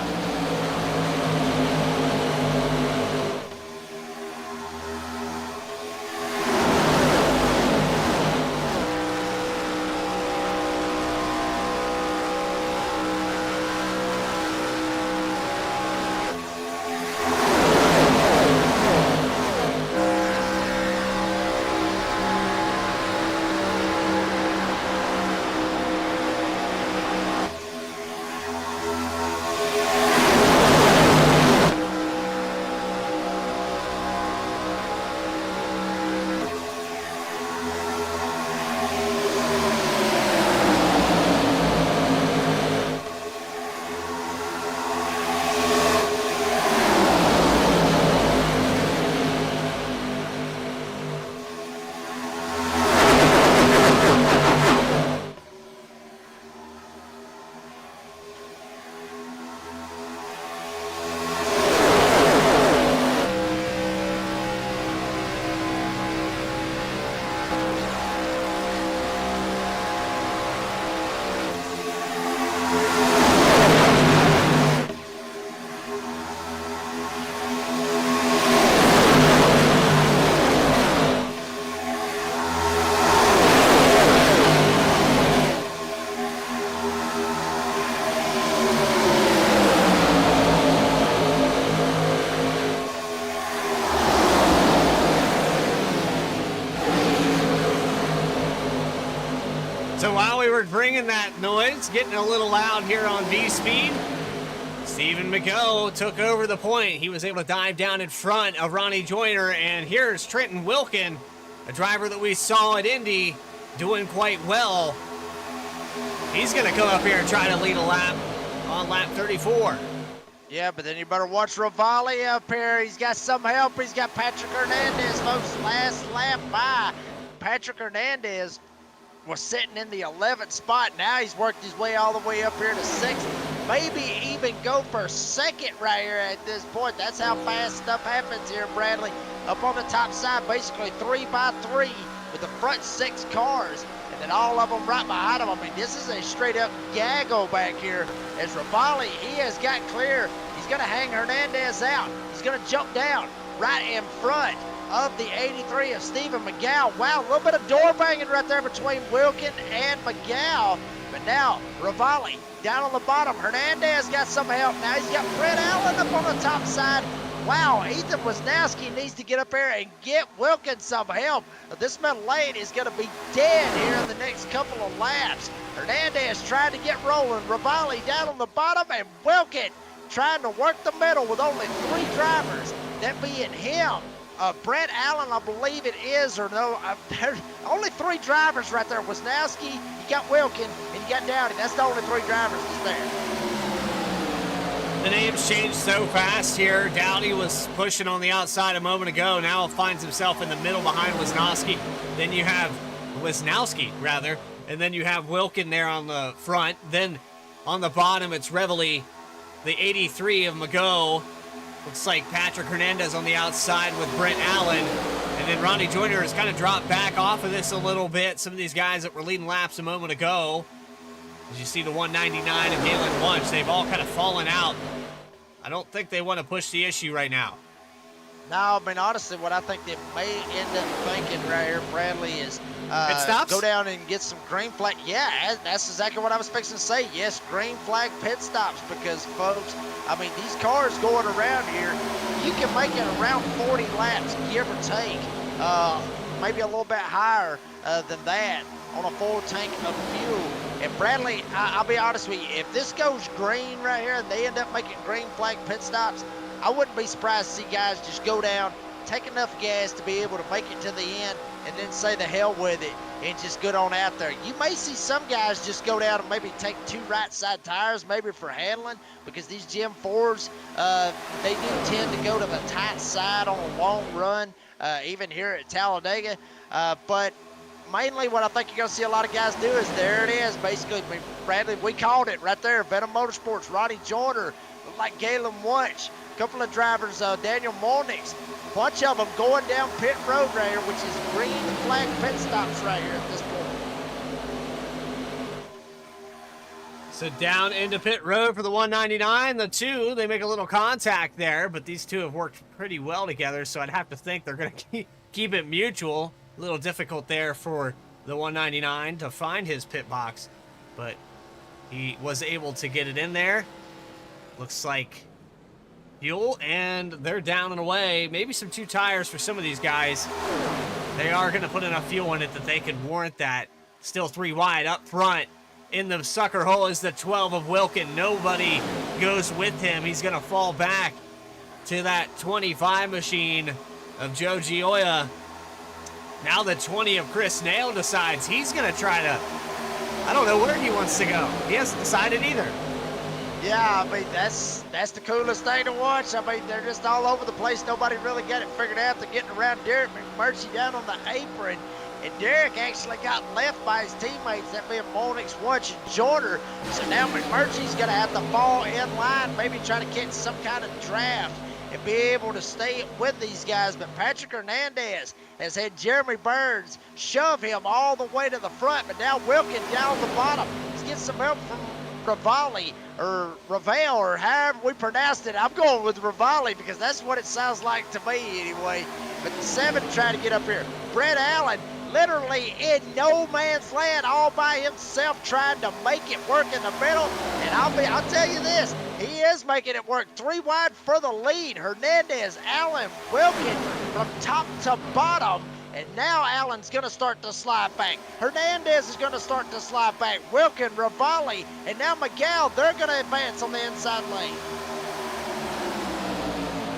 Speaker 2: So while we were bringing that noise, getting a little loud here on V-Speed, Stephen McGough took over the point. He was able to dive down in front of Ronnie Joyner, and here's Trenton Wilkin, a driver that we saw at Indy, doing quite well. He's going to come up here and try to lead a lap on lap 34.
Speaker 3: Yeah, but then you better watch Rivali up here. He's got some help. He's got Patrick Hernandez, folks. Last lap by Patrick Hernandez was sitting in the 11th spot. Now he's worked his way all the way up here to 6th. Maybe even go for second right here at this point. That's how fast stuff happens here, Bradley. Up on the top side, basically 3 by 3 with the front 6 cars. And then all of them right behind him. I mean, this is a straight up gaggle back here. As Rivali, he has got clear. He's going to hang Hernandez out. He's going to jump down right in front of the 83 of Stephen McGough. Wow, a little bit of door banging right there between Wilkin and McGough. But now, Rivali down on the bottom. Hernandez got some help. Now he's got Brett Allen up on the top side. Wow, Ethan Wisnowski needs to get up there and get Wilkin some help. This middle lane is going to be dead here in the next couple of laps. Hernandez trying to get rolling. Rivali down on the bottom, and Wilkin trying to work the middle with only 3 drivers, that being him, Brett Allen, I believe it is, or no, only 3 drivers right there. Wisnowski, you got Wilkin, and you got Dowdy. That's the only 3 drivers that's there.
Speaker 2: The names changed so fast here. Dowdy was pushing on the outside a moment ago. Now finds himself in the middle behind Wisnowski. Then you have Wisnowski, rather. And then you have Wilkin there on the front. Then on the bottom, it's Revely, the 83 of McGough. Looks like Patrick Hernandez on the outside with Brent Allen. And then Ronnie Joyner has kind of dropped back off of this a little bit. Some of these guys that were leading laps a moment ago. As you see the 199 of Galen Wunsch, they've all kind of fallen out. I don't think they want to push the issue right now.
Speaker 3: No, I mean, honestly, what I think they may end up thinking right here, Bradley, is
Speaker 2: pit stops?
Speaker 3: Go down and get some green flag. Yeah, that's exactly what I was fixing to say. Yes, green flag pit stops, because, folks, I mean, these cars going around here, you can make it around 40 laps, give or take, maybe a little bit higher than that on a full tank of fuel. And Bradley, I'll be honest with you, if this goes green right here and they end up making green flag pit stops, I wouldn't be surprised to see guys just go down, take enough gas to be able to make it to the end, and then say the hell with it and just get on out there. You may see some guys just go down and maybe take 2 right side tires, maybe for handling, because these Gen 4s, they do tend to go to the tight side on a long run, even here at Talladega. But mainly what I think you're going to see a lot of guys do is, there it is, basically, Bradley, we called it right there. Venom Motorsports, Ronnie Joyner, like Galen Wunsch, a couple of drivers, Daniel Molnix, a bunch of them going down pit road right here, which is green flag pit stops right here at this point.
Speaker 2: So down into pit road for the 199. The 2, they make a little contact there, but these 2 have worked pretty well together, so I'd have to think they're going to keep it mutual. A little difficult there for the 199 to find his pit box, but he was able to get it in there. Looks like fuel, and they're down and away. Maybe some 2 tires for some of these guys. They are going to put enough fuel in it that they could warrant that. Still 3 wide up front. In the sucker hole is the 12 of Wilkin. Nobody goes with him. He's going to fall back to that 25 machine of Joe Gioia. Now the 20 of Chris Nail decides he's going to try to, I don't know where he wants to go. He hasn't decided either.
Speaker 3: Yeah, I mean, that's the coolest thing to watch. I mean, they're just all over the place. Nobody really got it figured out. They're getting around Derek McMurtry down on the apron. And Derek actually got left by his teammates, that being Molnix, Wunsch, and Joyner. So now McMurtry's going to have to fall in line, maybe try to catch some kind of draft and be able to stay with these guys. But Patrick Hernandez has had Jeremy Burns shove him all the way to the front, but now Wilkin down the bottom. He's getting some help from Rivali, or Ravel, or however we pronounced it. I'm going with Rivali because that's what it sounds like to me anyway. But the 7 trying to get up here. Brett Allen literally in no man's land all by himself, trying to make it work in the middle. And I'll tell you this, he is making it work. 3 wide for the lead. Hernandez, Allen, Wilkin from top to bottom. And now Allen's going to start to slide back. Hernandez is going to start to slide back. Wilkin, Ravalli, and now Miguel, they're going to advance on the inside lane.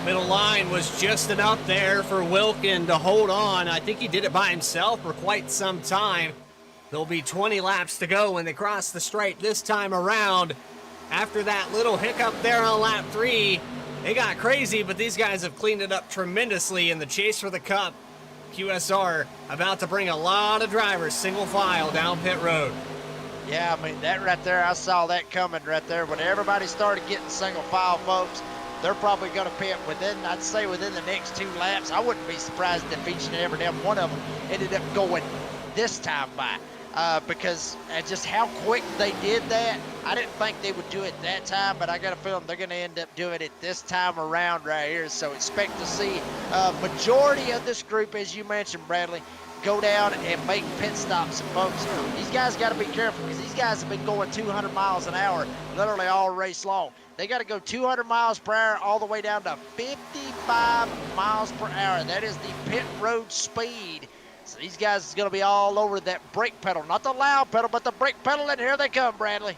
Speaker 2: Middle line was just enough there for Wilkin to hold on. I think he did it by himself for quite some time. There'll be 20 laps to go when they cross the stripe this time around. After that little hiccup there on lap 3, they got crazy, but these guys have cleaned it up tremendously in the chase for the Cup. QSR about to bring a lot of drivers single file down pit road.
Speaker 3: Yeah, I mean, that right there, I saw that coming right there. When everybody started getting single file, folks, they're probably going to pit within, I'd say within the next 2 laps. I wouldn't be surprised if each and every damn one of them ended up going this time by. Because just how quick they did that, I didn't think they would do it that time, but I got a feeling they're going to end up doing it this time around right here. So expect to see majority of this group, as you mentioned, Bradley, go down and make pit stops. And folks, these guys got to be careful because these guys have been going 200 miles an hour literally all race long. They got to go 200 miles per hour all the way down to 55 miles per hour. That is the pit road speed. So these guys are going to be all over that brake pedal, not the loud pedal, but the brake pedal, and here they come, Bradley.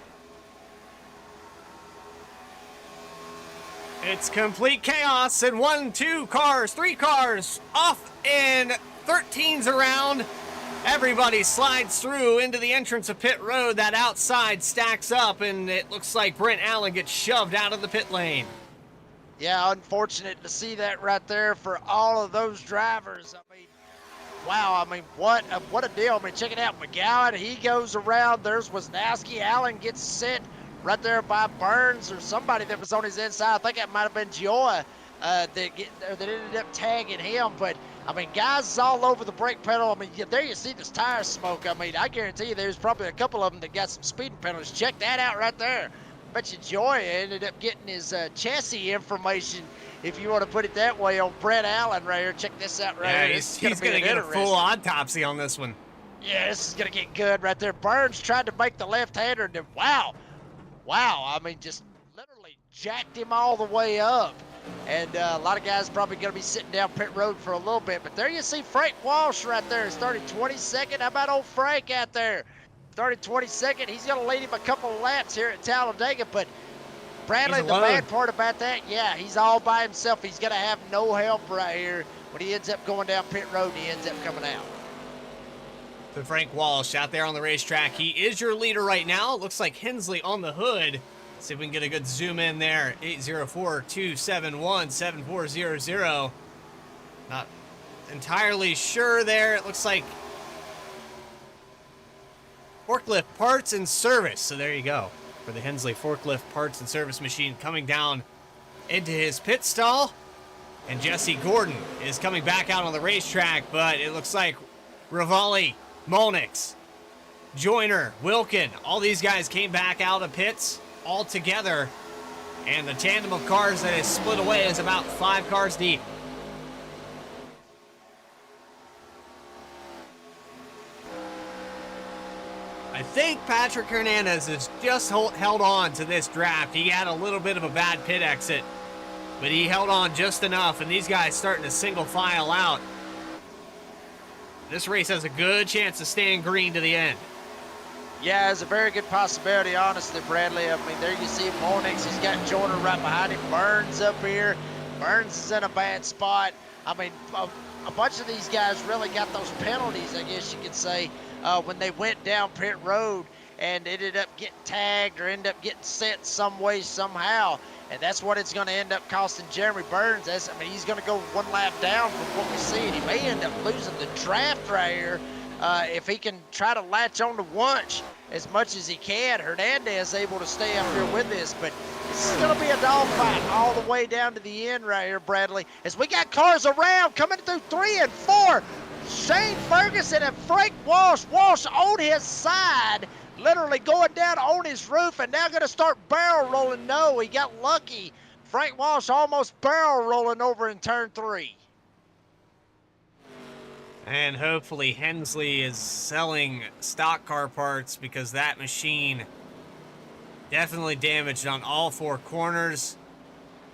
Speaker 2: It's complete chaos, and 1, 2 cars, 3 cars off, and 13's around. Everybody slides through into the entrance of pit road. That outside stacks up, and it looks like Brent Allen gets shoved out of the pit lane.
Speaker 3: Yeah, unfortunate to see that right there for all of those drivers. I mean, wow, I mean, what a deal. I mean, check it out. McGowan, he goes around. There's Wisnowski. Allen gets sent right there by Burns or somebody that was on his inside. I think that might have been Gioia that ended up tagging him. But, I mean, guys is all over the brake pedal. I mean, there you see this tire smoke. I mean, I guarantee you there's probably a couple of them that got some speeding penalties. Check that out right there. Bet you Gioia ended up getting his chassis information, if you want to put it that way, on Brent Allen right here. Check this out right here.
Speaker 2: He's going to get a full autopsy on this one.
Speaker 3: Yeah, this is going to get good right there. Burns tried to make the left-hander, and then wow, I mean, just literally jacked him all the way up. And a lot of guys probably going to be sitting down pit road for a little bit. But there you see Frank Walsh right there. Started 22nd. How about old Frank out there? Started 22nd. He's going to lead him a couple of laps here at Talladega, but Bradley, the bad part about that, yeah, he's all by himself. He's going to have no help right here. When he ends up going down pit road, he ends up coming out.
Speaker 2: So Frank Walsh out there on the racetrack. He is your leader right now. It looks like Hensley on the hood. Let's see if we can get a good zoom in there. 804-271-7400. Not entirely sure there. It looks like Forklift Parts and Service. So there you go. For the Hensley Forklift Parts and Service machine coming down into his pit stall. And Jesse Gordon is coming back out on the racetrack, but it looks like Ravalli, Molnix, Joyner, Wilkin, all these guys came back out of pits all together. And the tandem of cars that is split away is about 5 cars deep. I think Patrick Hernandez has just held on to this draft. He had a little bit of a bad pit exit, but he held on just enough, and these guys starting to single file out. This race has a good chance of staying green to the end.
Speaker 3: Yeah, it's a very good possibility, honestly, Bradley. I mean, there you see Molnix. He's got Joyner right behind him. Burns up here. Burns is in a bad spot. I mean, a bunch of these guys really got those penalties, I guess you could say, when they went down pit road and ended up getting tagged or ended up getting sent some way, somehow. And that's what it's going to end up costing Jeremy Burns. I mean, he's going to go 1 lap down from what we see, and he may end up losing the draft right here if he can try to latch on to Wunsch as much as he can. Hernandez able to stay up here with this, but this is going to be a dogfight all the way down to the end right here, Bradley, as we got cars around coming through 3 and 4. Shane Ferguson and Frank Walsh. Walsh on his side, literally going down on his roof, and now going to start barrel rolling. No, he got lucky. Frank Walsh almost barrel rolling over in turn 3.
Speaker 2: And hopefully Hensley is selling stock car parts, because that machine definitely damaged on all 4 corners.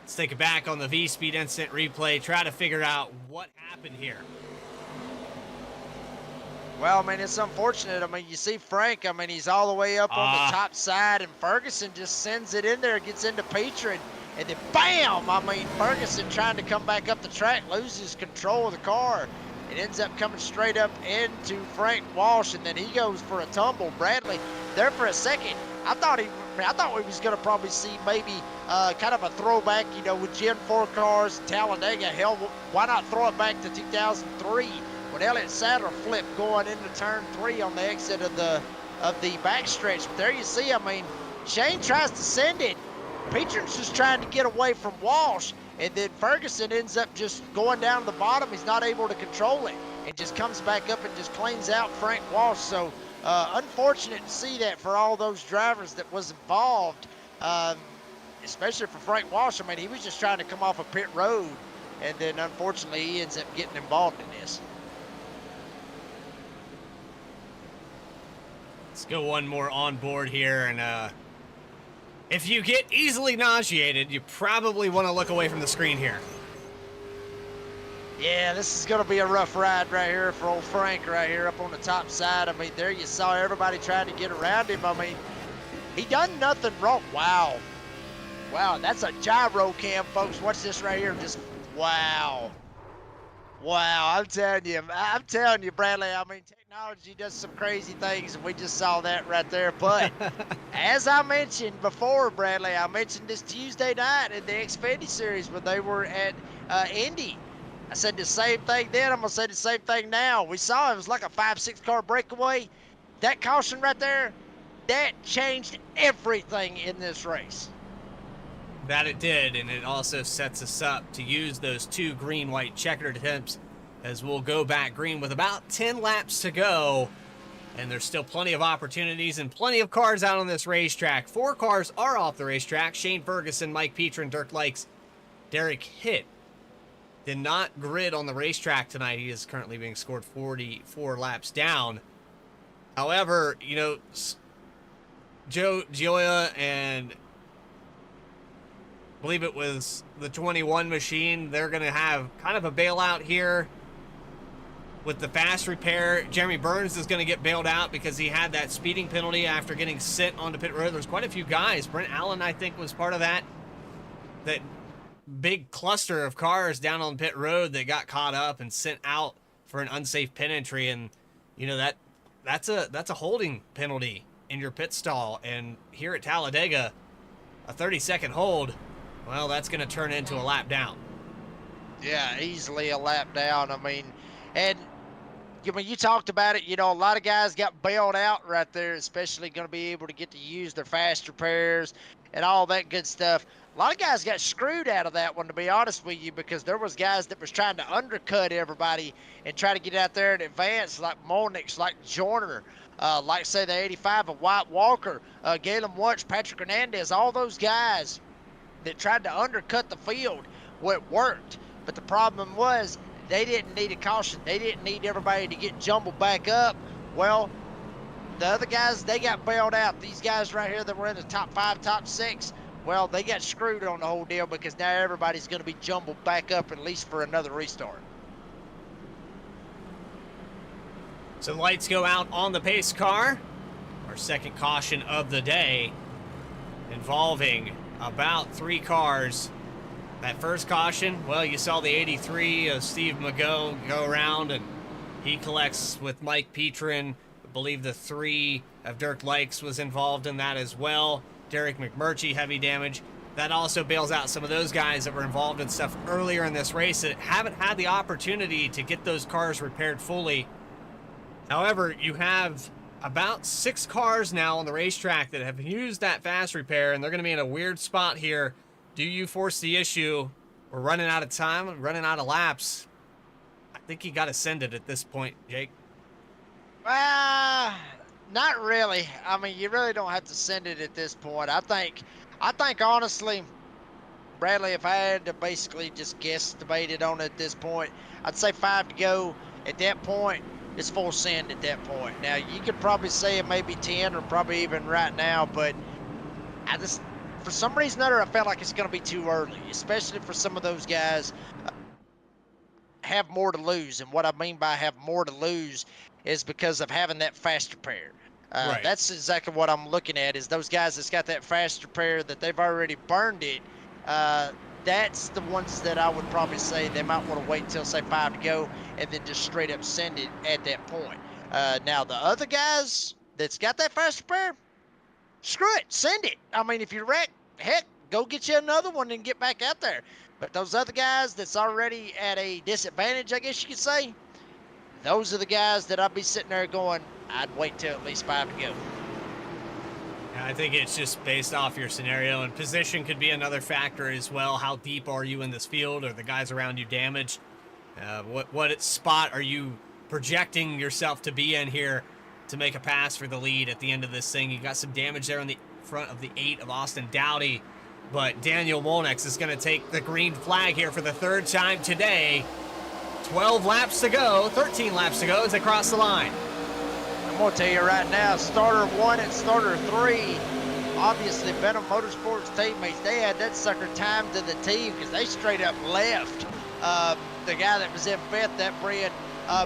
Speaker 2: Let's take it back on the V-Speed instant replay, try to figure out what happened here.
Speaker 3: Well, I mean, it's unfortunate. I mean, you see Frank, I mean, he's all the way up on the top side, and Ferguson just sends it in there, gets into Petrin, and then bam! I mean, Ferguson trying to come back up the track, loses control of the car. It ends up coming straight up into Frank Walsh, and then he goes for a tumble. Bradley, there for a second, I thought we was going to probably see maybe kind of a throwback, you know, with Gen 4 cars, Talladega. Hell, why not throw it back to 2003? When Elliott Sadler flipped going into turn 3 on the exit of the backstretch. But there you see, I mean, Shane tries to send it. Petrin's just trying to get away from Walsh, and then Ferguson ends up just going down to the bottom. He's not able to control it, and just comes back up and just cleans out Frank Walsh. So unfortunate to see that for all those drivers that was involved, especially for Frank Walsh. I mean, he was just trying to come off a pit road, and then unfortunately he ends up getting involved in this.
Speaker 2: Let's go one more on board here, and if you get easily nauseated, you probably want to look away from the screen here.
Speaker 3: Yeah, this is going to be a rough ride right here for old Frank right here up on the top side. I mean, there you saw everybody trying to get around him. I mean, he done nothing wrong. Wow. Wow, that's a gyro cam, folks. Watch this right here. Just, wow. Wow, I'm telling you, Bradley, I mean, technology does some crazy things, and we just saw that right there. But as I mentioned before, Bradley, I mentioned this Tuesday night in the Xfinity Series when they were at Indy. I said the same thing then. I'm going to say the same thing now. We saw it was like a 5-6 car breakaway. That caution right there, that changed everything in this race.
Speaker 2: That it did, and it also sets us up to use those 2 green-white checkered attempts as we'll go back green with about 10 laps to go. And there's still plenty of opportunities and plenty of cars out on this racetrack. 4 cars are off the racetrack. Shane Ferguson, Mike Petrin, Dirk Likes, Derek Hitt did not grid on the racetrack tonight. He is currently being scored 44 laps down. However, you know, Joe Gioia and I believe it was the 21 machine, they're going to have kind of a bailout here with the fast repair. Jeremy Burns is going to get bailed out because he had that speeding penalty after getting sent onto pit road. There's quite a few guys. Brent Allen, I think, was part of that big cluster of cars down on pit road that got caught up and sent out for an unsafe pit entry. And, you know, that's a holding penalty in your pit stall. And here at Talladega, a 30-second hold, well, that's going to turn into a lap down.
Speaker 3: Yeah, easily a lap down. I mean, and when you talked about it, you know, a lot of guys got bailed out right there, especially going to be able to get to use their fast repairs and all that good stuff. A lot of guys got screwed out of that one, to be honest with you, because there was guys that was trying to undercut everybody and try to get out there and advance, like Molnix, like Joyner, like, say, the 85 of White Walker, Galen Wunsch, Patrick Hernandez, all those guys that tried to undercut the field. Well, it worked, but the problem was they didn't need a caution. They didn't need everybody to get jumbled back up. Well, the other guys, they got bailed out. These guys right here that were in the top 5, top 6, well, they got screwed on the whole deal because now everybody's going to be jumbled back up at least for another restart.
Speaker 2: So the lights go out on the pace car. Our second caution of the day involving about 3 cars. That first caution, well, you saw the 83 of Steve Magot go around, and he collects with Mike Petrin. I believe the 3 of Dirk Likes was involved in that as well. Derek McMurtry, heavy damage. That also bails out some of those guys that were involved in stuff earlier in this race that haven't had the opportunity to get those cars repaired fully. However, you have about 6 cars now on the racetrack that have used that fast repair, and they're going to be in a weird spot here. Do you force the issue? We're running out of time, running out of laps. I think you got to send it at this point, Jake.
Speaker 3: Not really. I mean, you really don't have to send it at this point. I think honestly, Bradley, if I had to basically just guesstimate it on at this point, I'd say 5 to go. At that point, it's full send at that point. Now, you could probably say it may be 10 or probably even right now, but for some reason or other, I felt like it's going to be too early, especially for some of those guys have more to lose. And what I mean by have more to lose is because of having that faster pair.
Speaker 2: Right.
Speaker 3: That's exactly what I'm looking at, is those guys that's got that faster pair that they've already burned it. That's the ones that I would probably say they might want to wait until, say, 5 to go and then just straight up send it at that point. Now, the other guys that's got that faster pair, screw it, send it. I mean, if you're wrecked, heck, go get you another one and get back out there. But those other guys that's already at a disadvantage, I guess you could say, those are the guys that I'd be sitting there going, I'd wait till at least 5 to go.
Speaker 2: I think it's just based off your scenario, and position could be another factor as well. How deep are you in this field? Are the guys around you damaged? What spot are you projecting yourself to be in here to make a pass for the lead at the end of this thing? You got some damage there on the front of the 8 of Austin Dowdy, but Daniel Molnex is going to take the green flag here for the 3rd time today. 12 laps to go, 13 laps to go as they cross the line.
Speaker 3: I'm going to tell you right now, starter 1 and starter 3, obviously Venom Motorsports teammates, they had that sucker timed to the T because they straight up left the guy that was in 5th, that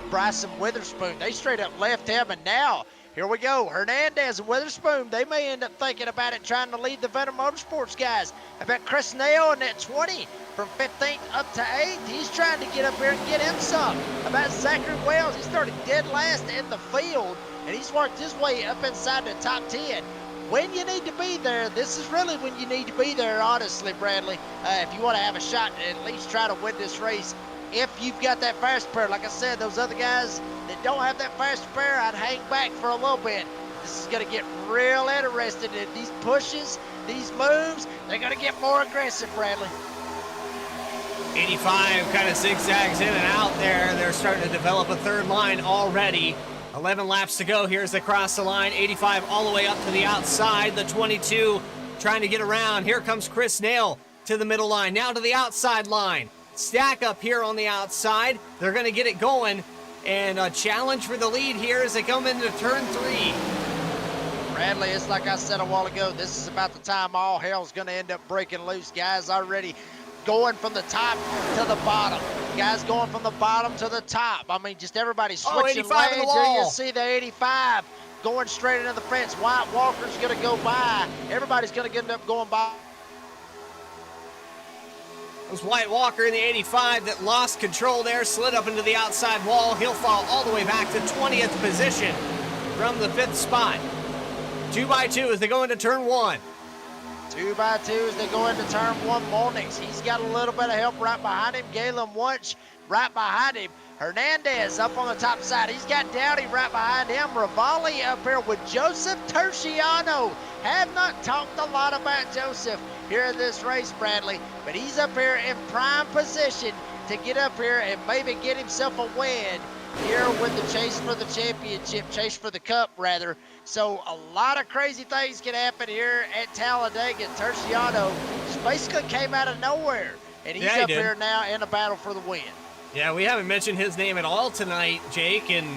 Speaker 3: Bryson Witherspoon. They straight up left him, and now here we go. Hernandez and Witherspoon, they may end up thinking about it, trying to lead the Venom Motorsports guys. I bet Chris Nail in that 20 from 15th up to 8th, he's trying to get up here and get him some. About Zachary Wells, he started dead last in the field, and he's worked his way up inside the top 10. When you need to be there, this is really when you need to be there, honestly, Bradley. If you want to have a shot to at least try to win this race, if you've got that fast pair. Like I said, those other guys that don't have that fast pair, I'd hang back for a little bit. This is going to get real interesting. And these pushes, these moves, they're going to get more aggressive, Bradley.
Speaker 2: 85 kind of zigzags in and out there. They're starting to develop a 3rd line already. 11 laps to go here as they cross the line. 85 all the way up to the outside. The 22 trying to get around. Here comes Chris Nail to the middle line. Now to the outside line. Stack up here on the outside. They're going to get it going. And a challenge for the lead here as they come into turn 3.
Speaker 3: Bradley, it's like I said a while ago, this is about the time all hell's going to end up breaking loose. Guys already going from the top to the bottom. Guys going from the bottom to the top. I mean, just everybody switching lanes. Here you see the 85 going straight into the fence. White Walker's going to go by. Everybody's going to end up going by.
Speaker 2: It was White Walker in the 85 that lost control there, slid up into the outside wall. He'll fall all the way back to 20th position from the 5th spot. 2 by 2 as they go into turn 1.
Speaker 3: 2 by 2 as they go into turn 1. Molnix, he's got a little bit of help right behind him. Galen Wunsch right behind him. Hernandez up on the top side. He's got Dowdy right behind him. Rivali up here with Joseph Terciano. Have not talked a lot about Joseph here in this race, Bradley, but he's up here in prime position to get up here and maybe get himself a win here with the chase for the championship, chase for the cup rather. So a lot of crazy things can happen here at Talladega. Terciano just basically came out of nowhere, and he's up here now in a battle for the win.
Speaker 2: Yeah, we haven't mentioned his name at all tonight, Jake, and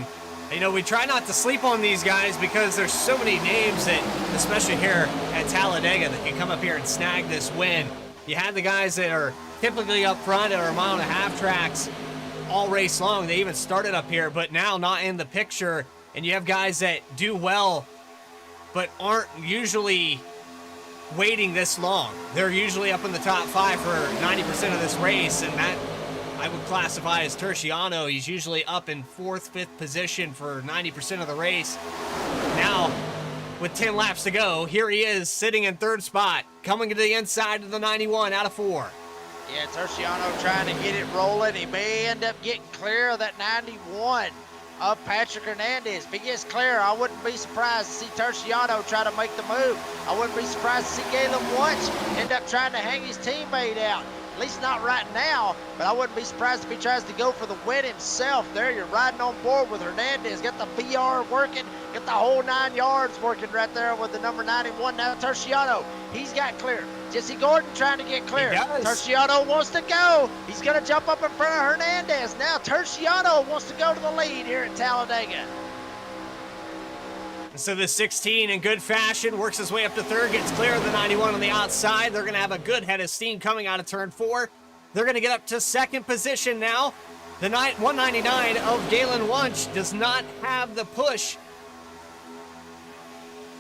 Speaker 2: you know, we try not to sleep on these guys because there's so many names that, especially here at Talladega, that can come up here and snag this win. You have the guys that are typically up front at our 1.5 mile tracks all race long. They even started up here, but now not in the picture. And you have guys that do well, but aren't usually waiting this long. They're usually up in the top 5 for 90% of this race, and that I would classify as Terciano. He's usually up in 4th, 5th position for 90% of the race. Now, with 10 laps to go, here he is sitting in 3rd spot, coming to the inside of the 91 out of 4.
Speaker 3: Yeah, Terciano trying to get it rolling. He may end up getting clear of that 91 of Patrick Hernandez. If he gets clear, I wouldn't be surprised to see Terciano try to make the move. I wouldn't be surprised to see Galen Wunsch end up trying to hang his teammate out. At least not right now, but I wouldn't be surprised if he tries to go for the win himself. There, you're riding on board with Hernandez. Got the VR working, got the whole 9 yards working right there with the number 91. Now Terciano, he's got clear. Jesse Gordon trying to get clear. Terciano wants to go. He's going to jump up in front of Hernandez. Now Terciano wants to go to the lead here at Talladega.
Speaker 2: So the 16 in good fashion works his way up to 3rd, gets clear of the 91 on the outside. They're going to have a good head of steam coming out of turn 4. They're going to get up to 2nd position now. The 199 of Galen Wunsch does not have the push.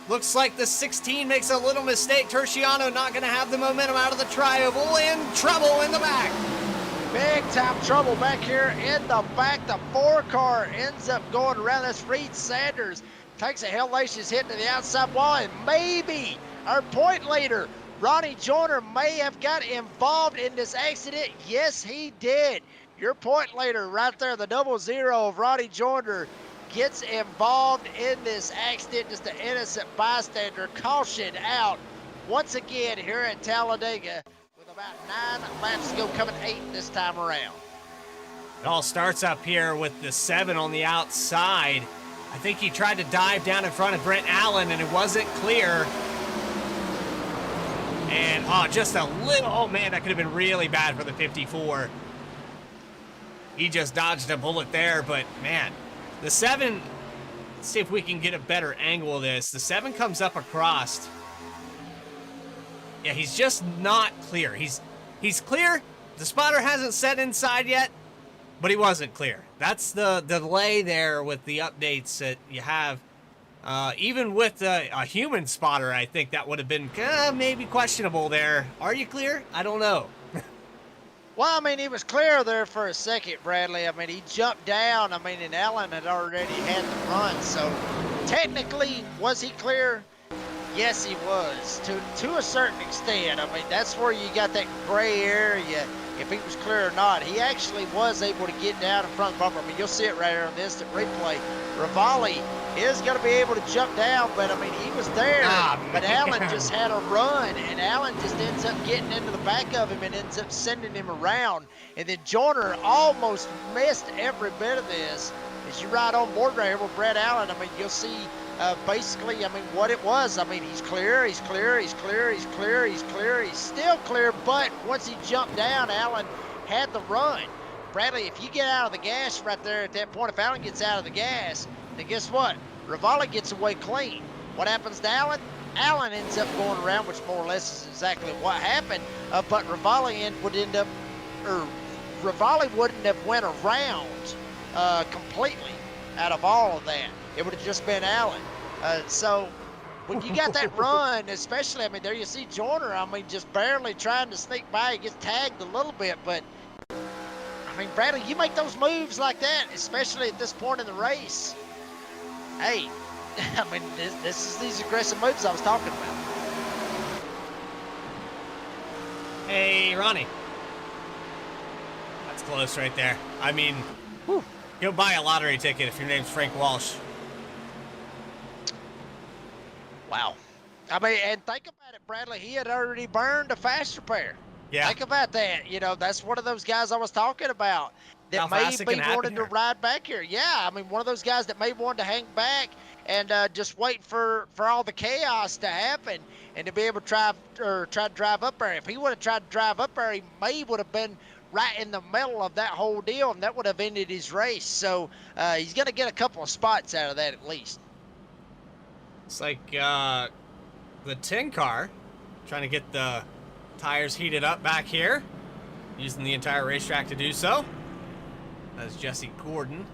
Speaker 2: Looks like the 16 makes a little mistake. Terciano not going to have the momentum out of the tri-oval, and trouble in the back.
Speaker 3: Big time trouble back here in the back. The 4 car ends up going around. That's Reed Sanders. Takes a hellacious hit to the outside wall, and maybe our point leader, Ronnie Joyner, may have got involved in this accident. Yes, he did. Your point leader right there, the 00 of Ronnie Joyner, gets involved in this accident. Just an innocent bystander. Caution out once again here at Talladega with about 9 laps to go, coming 8 this time around.
Speaker 2: It all starts up here with the 7 on the outside. I think he tried to dive down in front of Brent Allen, and it wasn't clear. And, just a little, oh man, that could have been really bad for the 54. He just dodged a bullet there, but man, the 7, let's see if we can get a better angle of this. The 7 comes up across. Yeah, he's just not clear. He's clear. The spotter hasn't set inside yet, but he wasn't clear. That's the delay there with the updates that you have. Even with a human spotter, I think that would have been maybe questionable there. Are you clear? I don't know.
Speaker 3: Well, I mean, he was clear there for a second, Bradley. I mean, he jumped down. I mean, and Allen had already had the run. So technically, was he clear? Yes, he was, to a certain extent. I mean, that's where you got that gray area, if he was clear or not. He actually was able to get down in front of the bumper. I mean, you'll see it right here on the instant replay. Rivali is going to be able to jump down, but I mean, he was there, but Allen just had a run, and Allen just ends up getting into the back of him and ends up sending him around. And then Joyner almost missed every bit of this. As you ride on board right here with Brett Allen, I mean, you'll see basically, I mean, what it was. I mean, he's clear, he's clear, he's clear, he's clear, he's clear, he's still clear, but once he jumped down, Allen had the run. Bradley, if you get out of the gas right there at that point, if Allen gets out of the gas, then guess what? Rivali gets away clean. What happens to Allen? Allen ends up going around, which more or less is exactly what happened, but Rivali wouldn't have went around completely out of all of that. It would have just been Allen. So when you got that run, especially, I mean, there you see Joyner, I mean, just barely trying to sneak by. He gets tagged a little bit, but I mean, Bradley, you make those moves like that, especially at this point in the race. Hey, I mean, this is these aggressive moves I was talking about.
Speaker 2: Hey, Ronnie. That's close right there. I mean, go buy a lottery ticket if your name's Frank Walsh.
Speaker 3: Wow. I mean, and think about it, Bradley. He had already burned a faster pair.
Speaker 2: Yeah.
Speaker 3: Think about that. You know, that's one of those guys I was talking about that maybe wanted to ride back here. Yeah, I mean, one of those guys that may want to hang back and just wait for all the chaos to happen and to be able to try to drive up there. If he would have tried to drive up there, he may would have been right in the middle of that whole deal, and that would have ended his race. So he's going to get a couple of spots out of that at least.
Speaker 2: It's like the 10 car trying to get the tires heated up back here, using the entire racetrack to do so. That's Jesse Gordon.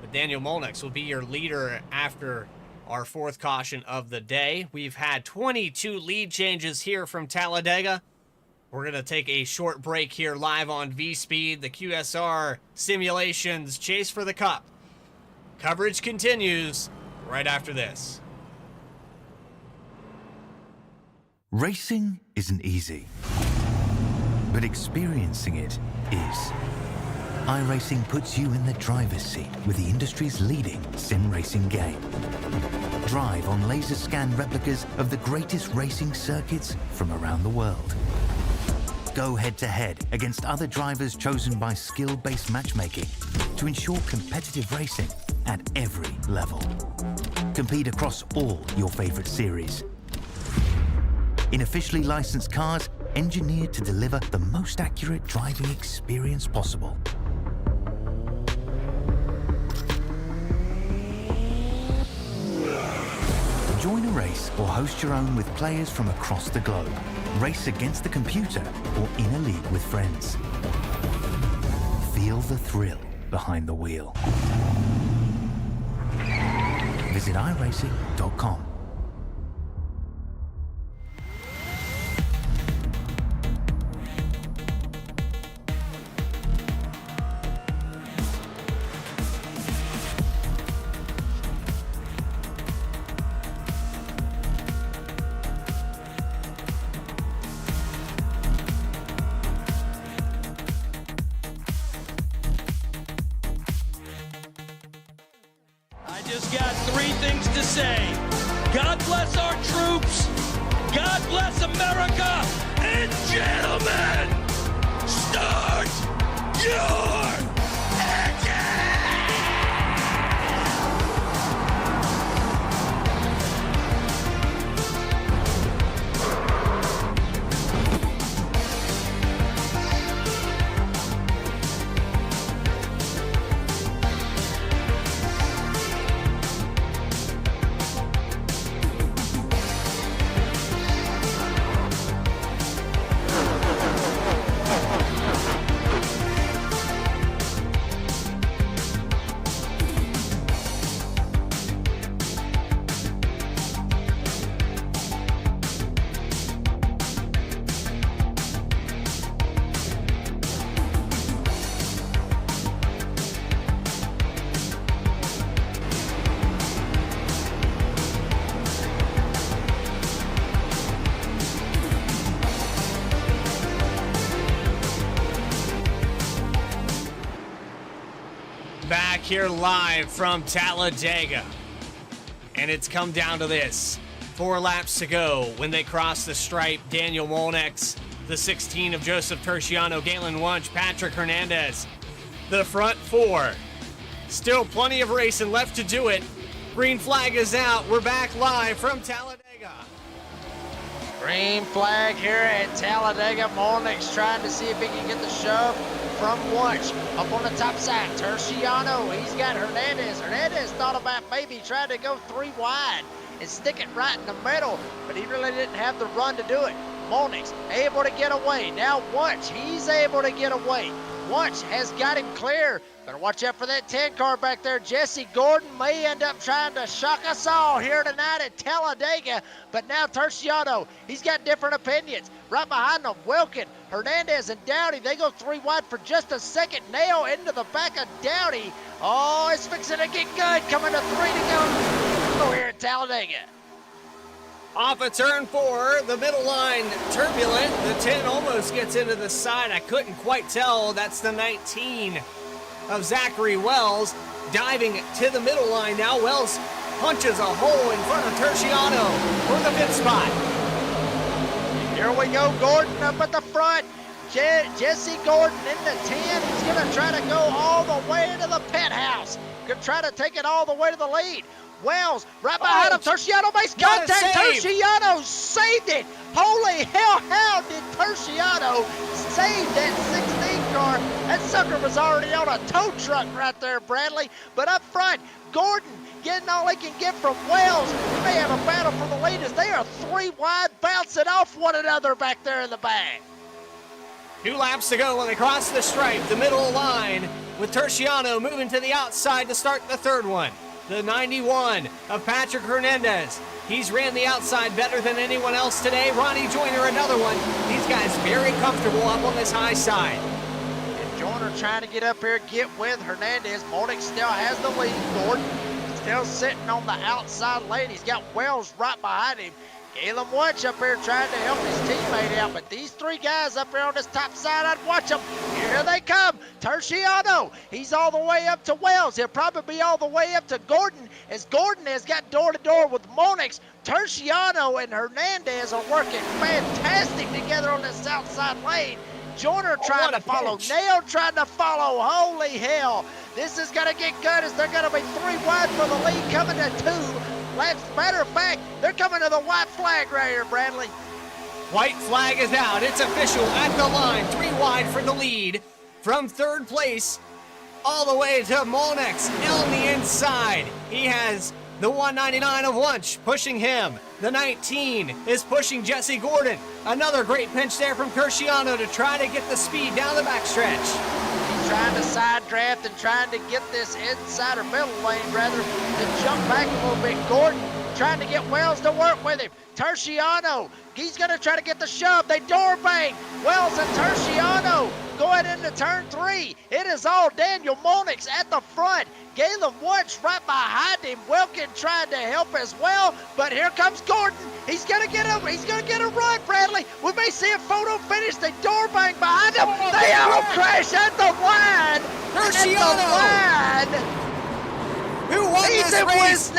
Speaker 2: But Daniel Molnix will be your leader after our 4th caution of the day. We've had 22 lead changes here from Talladega. We're going to take a short break here live on V-Speed, the QSR Simulations Chase for the Cup. Coverage continues right after this.
Speaker 4: Racing isn't easy, but experiencing it is. iRacing puts you in the driver's seat with the industry's leading sim racing game. Drive on laser scan replicas of the greatest racing circuits from around the world. Go head-to-head against other drivers chosen by skill-based matchmaking to ensure competitive racing at every level. Compete across all your favorite series. In officially licensed cars, engineered to deliver the most accurate driving experience possible. Join a race or host your own with players from across the globe. Race against the computer or in a league with friends. Feel the thrill behind the wheel. Visit iRacing.com.
Speaker 1: I just got three things to say. God bless our troops. God bless America. And gentlemen, start your engine!
Speaker 2: Back here live from Talladega. And it's come down to this. 4 laps to go when they cross the stripe. Daniel Molnex, the 16 of Joseph Terciano, Galen Wunsch, Patrick Hernandez. The front 4. Still plenty of racing left to do it. Green flag is out. We're back live from Talladega.
Speaker 3: Green flag here at Talladega. Molnick's trying to see if he can get the shove from Wunsch. Up on the top side, Terciano, he's got Hernandez. Hernandez thought about maybe trying to go 3 wide and stick it right in the middle, but he really didn't have the run to do it. Molnick's able to get away. Now Wunsch, he's able to get away. Wunsch has got him clear. Better watch out for that 10 car back there. Jesse Gordon may end up trying to shock us all here tonight at Talladega, but now Terciano, he's got different opinions. Right behind them, Wilkin, Hernandez, and Downey, they go 3 wide for just a second. Nail into the back of Downey. Oh, it's fixing to get good. Coming to 3 to go here at Talladega.
Speaker 2: Off of turn 4, the middle line turbulent. The 10 almost gets into the side. I couldn't quite tell. That's the 19 of Zachary Wells. Diving to the middle line now. Wells punches a hole in front of Terciano for the 5th spot.
Speaker 3: Here we go, Gordon up at the front. Jesse Gordon in the 10. He's going to try to go all the way to the pit house. Going to try to take it all the way to the lead. Wells right behind him. Terciano makes contact. Terciano saved it. Holy hell, how did Terciano save that 16 car? That sucker was already on a tow truck right there, Bradley. But up front, Gordon getting all he can get from Wells. We may have a battle for the lead as they are 3 wide, bouncing off one another back there in the back.
Speaker 2: 2 laps to go when they cross the stripe, the middle line, with Terciano moving to the outside to start the 3rd one. The 91 of Patrick Hernandez. He's ran the outside better than anyone else today. Ronnie Joyner, another one. These guys very comfortable up on this high side.
Speaker 3: And Joyner trying to get up here, get with Hernandez. Molnick still has the lead. Gordon still sitting on the outside lane. He's got Wells right behind him. Galen Wunsch up here trying to help his teammate out, but these 3 guys up here on this top side, I'd watch them. Here they come. Terciano, he's all the way up to Wells. He'll probably be all the way up to Gordon, as Gordon has got door-to-door with Molnick. Terciano and Hernandez are working fantastic together on this south side lane. Joyner trying to follow. Nail trying to follow. Holy hell. This is going to get good as they're going to be 3 wide for the lead, coming to 2. Matter of fact, they're coming to the white flag right here, Bradley.
Speaker 2: White flag is out. It's official at the line. 3 wide for the lead. From 3rd place all the way to Molnex on the inside. He has the 199 of Wunsch pushing him. The 19 is pushing Jesse Gordon. Another great pinch there from Terciano to try to get the speed down the backstretch.
Speaker 3: trying to side draft and trying to get this inside or middle lane rather than jump back a little bit. Gordon trying to get Wells to work with him. Terciano, he's going to try to get the shove. They door bang. Wells and Terciano going into turn 3. It is all Daniel Monix at the front. Galen Woods right behind him. Wilkin trying to help as well, but here comes Gordon. He's gonna get a run, Bradley. We may see a photo finish. They door bang behind him. They all crash at the line. At the line.
Speaker 2: Who won this race?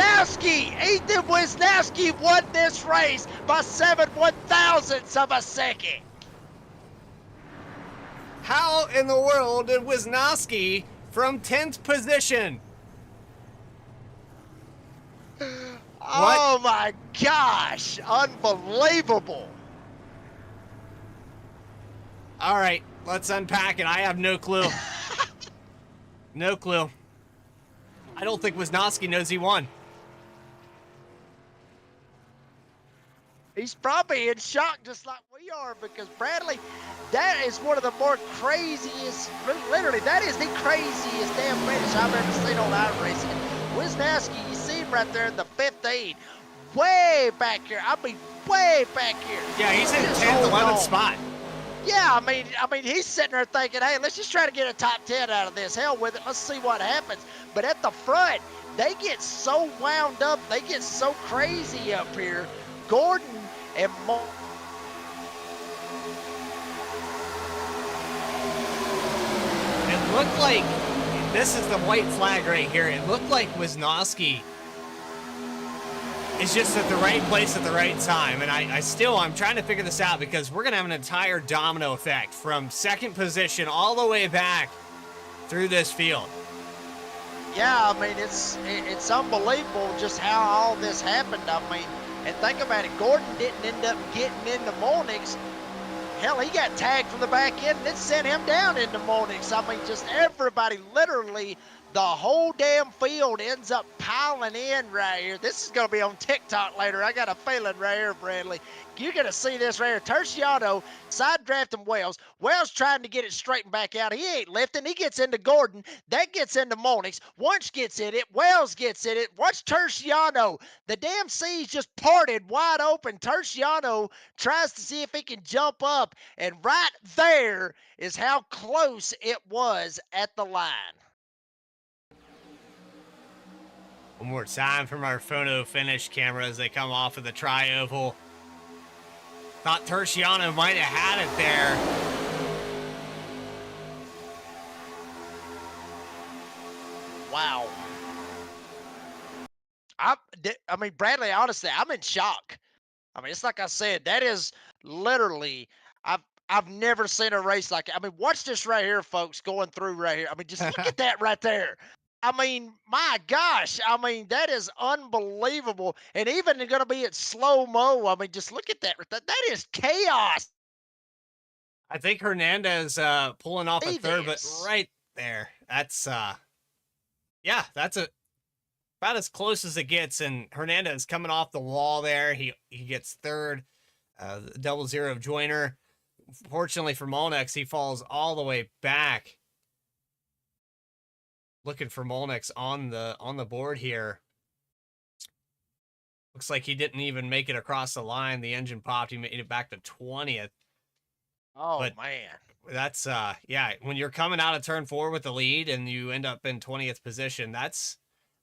Speaker 3: Ethan Wisniewski won this race by 7/1000ths of a second.
Speaker 2: How in the world did Wisniewski from 10th position?
Speaker 3: Oh my gosh, unbelievable.
Speaker 2: All right, let's unpack it. I have no clue. No clue. I don't think Wisniewski knows he won.
Speaker 3: He's probably in shock just like we are because Bradley, that is one of the more craziest, literally, that is the craziest damn finish I've ever seen on iRacing. Wisniewski, you see him right there in the 15, way back here. I mean, way back here.
Speaker 2: Yeah, he's in
Speaker 3: Just
Speaker 2: 10th,
Speaker 3: hold
Speaker 2: 11th
Speaker 3: on.
Speaker 2: spot.
Speaker 3: Yeah, I mean, he's sitting there thinking, hey, let's just try to get a top 10 out of this. Hell with it. Let's see what happens. But at the front, they get so wound up. They get so crazy up here. Gordon and
Speaker 2: It looked like, this is the white flag right here. It looked like Wisniewski is just at the right place at the right time. And I'm trying to figure this out because we're going to have an entire domino effect from second position all the way back through this field.
Speaker 3: Yeah, I mean, it's unbelievable just how all this happened. I mean, and think about it, Gordon didn't end up getting into Monix. Hell, he got tagged from the back end and it sent him down into Monix. I mean, just everybody, literally, the whole damn field ends up piling in right here. This is going to be on TikTok later. I got a feeling right here, Bradley. You're going to see this right here. Terciano side drafting Wells. Wells trying to get it straightened back out. He ain't lifting. He gets into Gordon. That gets into Monix. Wunsch gets in it. Wells gets in it. Watch Terciano. The damn seas just parted wide open. Terciano tries to see if he can jump up. And right there is how close it was at the line.
Speaker 2: One more time from our photo finish camera as they come off of the tri-oval. Thought Terciano might have had it there.
Speaker 3: Wow. I mean, Bradley, honestly, I'm in shock. I mean, it's like I said, that is literally, I've never seen a race like it. I mean, watch this right here, folks, going through right here. I mean, just look at that right there. I mean, my gosh, I mean, that is unbelievable. And even going to be at slow-mo, I mean, just look at that. That is chaos.
Speaker 2: I think Hernandez pulling off a third, but
Speaker 3: This.
Speaker 2: right there. That's, yeah, that's about as close as it gets. And Hernandez coming off the wall there. He gets third, 0-0 of Joyner. Fortunately for Molnix, he falls all the way back. Looking for Molnix on the board here. Looks like he didn't even make it across the line. The engine popped. He made it back to 20th.
Speaker 3: Oh,
Speaker 2: But
Speaker 3: man.
Speaker 2: that's, yeah, when you're coming out of turn 4 with the lead and you end up in 20th position, that's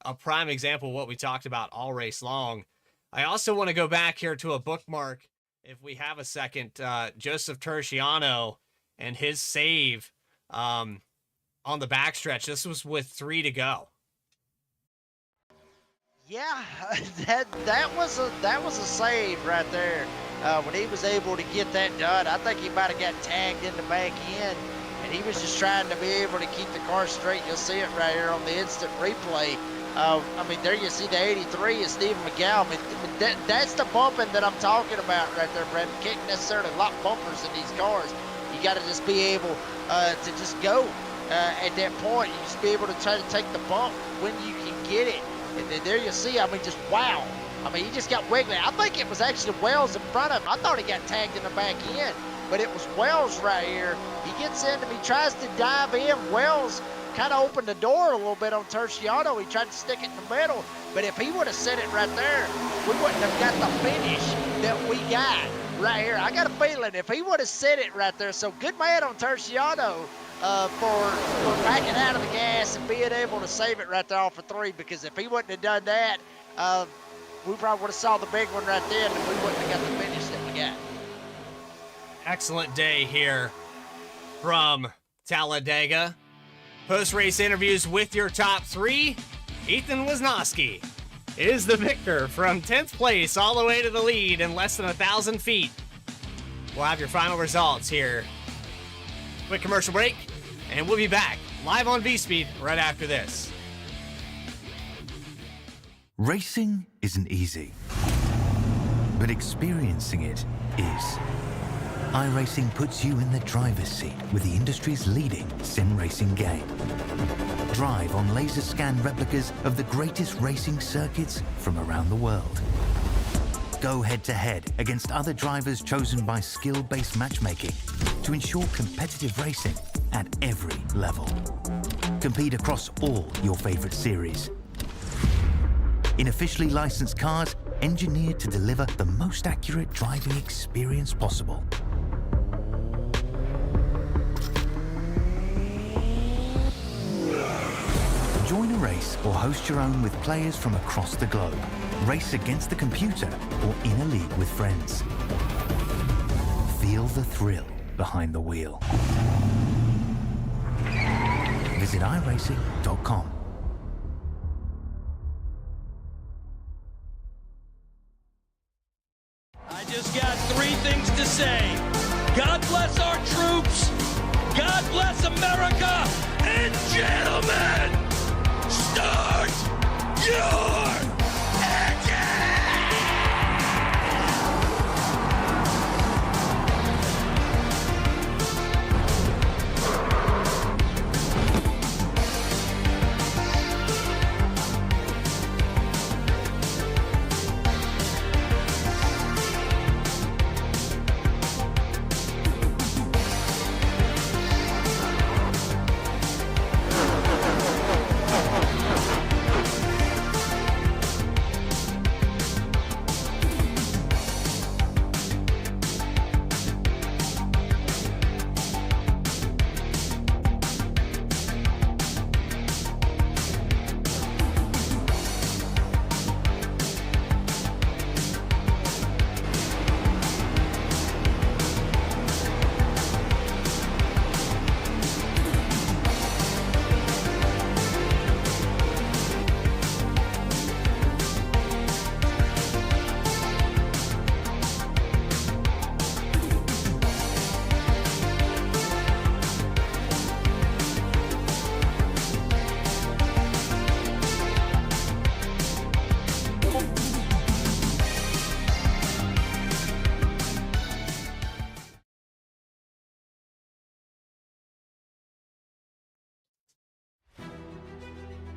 Speaker 2: a prime example of what we talked about all race long. I also want to go back here to a bookmark, if we have a second, Joseph Terciano and his save, on the backstretch. This was with 3 to go.
Speaker 3: Yeah, that was a save right there. When he was able to get that done, I think he might have got tagged in the back end, and he was just trying to be able to keep the car straight. You'll see it right here on the instant replay. I mean, there you see the 83 is Stephen McGowan. I mean, that's the bumping that I'm talking about right there, Brad. You can't necessarily lock bumpers in these cars. You got to just be able to just go. At that point, you just be able to try to take the bump when you can get it. And then there you see, I mean, just wow. I mean, he just got wiggly. I think it was actually Wells in front of him. I thought he got tagged in the back end. but it was Wells right here. He gets into me, tries to dive in. Wells kind of opened the door a little bit on Terciano. He tried to stick it in the middle, but if he would have set it right there, we wouldn't have got the finish that we got right here. I got a feeling if he would have set it right there, so good man on Terciano for backing out of the gas and being able to save it right there off of 3, because if he wouldn't have done that, we probably would have saw the big one right then and we wouldn't have got the finish that we got.
Speaker 2: Excellent day here from Talladega. Post-race interviews with your top 3. Ethan Wisnowski is the victor from 10th place all the way to the lead in less than 1,000 feet. We'll have your final results here. Quick commercial break, and we'll be back live on V-Speed right after this.
Speaker 4: Racing isn't easy, but experiencing it is. iRacing puts you in the driver's seat with the industry's leading sim racing game. Drive on laser scan replicas of the greatest racing circuits from around the world. Go head-to-head against other drivers chosen by skill-based matchmaking to ensure competitive racing at every level. Compete across all your favorite series. In officially licensed cars, engineered to deliver the most accurate driving experience possible. Join a race or host your own with players from across the globe. Race against the computer or in a league with friends. Feel the thrill behind the wheel. Visit iRacing.com.
Speaker 1: I just got 3 things to say. God bless our troops. God bless America. And gentlemen, start your engine!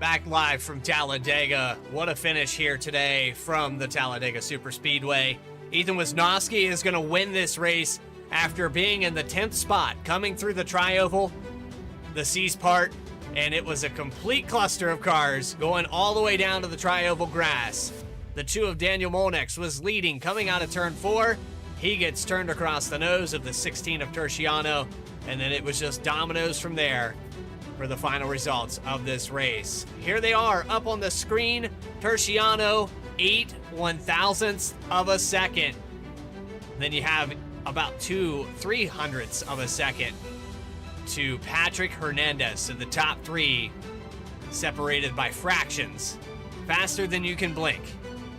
Speaker 2: Back live from Talladega. What a finish here today from the Talladega Super Speedway. Ethan Wisnowski is going to win this race after being in the 10th spot, coming through the tri-oval, the C's part, and it was a complete cluster of cars going all the way down to the tri-oval grass. The 2 of Daniel Molnex was leading coming out of turn 4. He gets turned across the nose of the 16 of Terciano, and then it was just dominoes from there for the final results of this race. Here they are up on the screen. Terciano, 8 1,000ths of a second. Then you have about 2 300ths of a second to Patrick Hernandez. So the top 3 separated by fractions, faster than you can blink.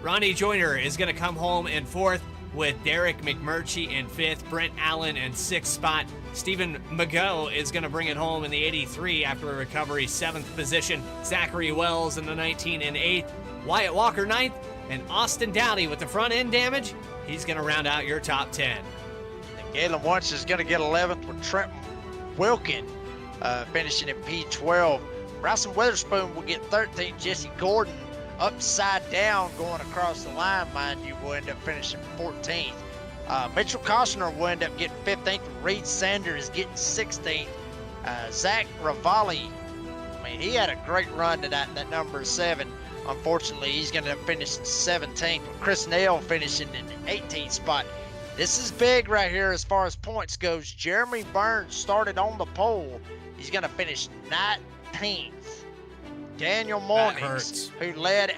Speaker 2: Ronnie Joyner is going to come home in 4th with Derek McMurtry in 5th, Brent Allen in 6th spot. Stephen Mago is going to bring it home in the 83 after a recovery, 7th position. Zachary Wells in the 19 and 8th. Wyatt Walker 9th, and Austin Dowdy with the front end damage. He's going to round out your top 10.
Speaker 3: And Galen Wunsch is going to get 11th with Trent Wilkin finishing in P12. Bryson Witherspoon will get 13th. Jesse Gordon upside down going across the line, mind you, will end up finishing 14th. Mitchell Costner will end up getting 15th. Reed Sanders getting 16th. Zach Ravalli, I mean, he had a great run tonight in that number 7. Unfortunately, he's going to finish 17th. Chris Nail finishing in the 18th spot. This is big right here as far as points goes. Jeremy Burns started on the pole. He's going to finish 19th. Daniel Mornings, who led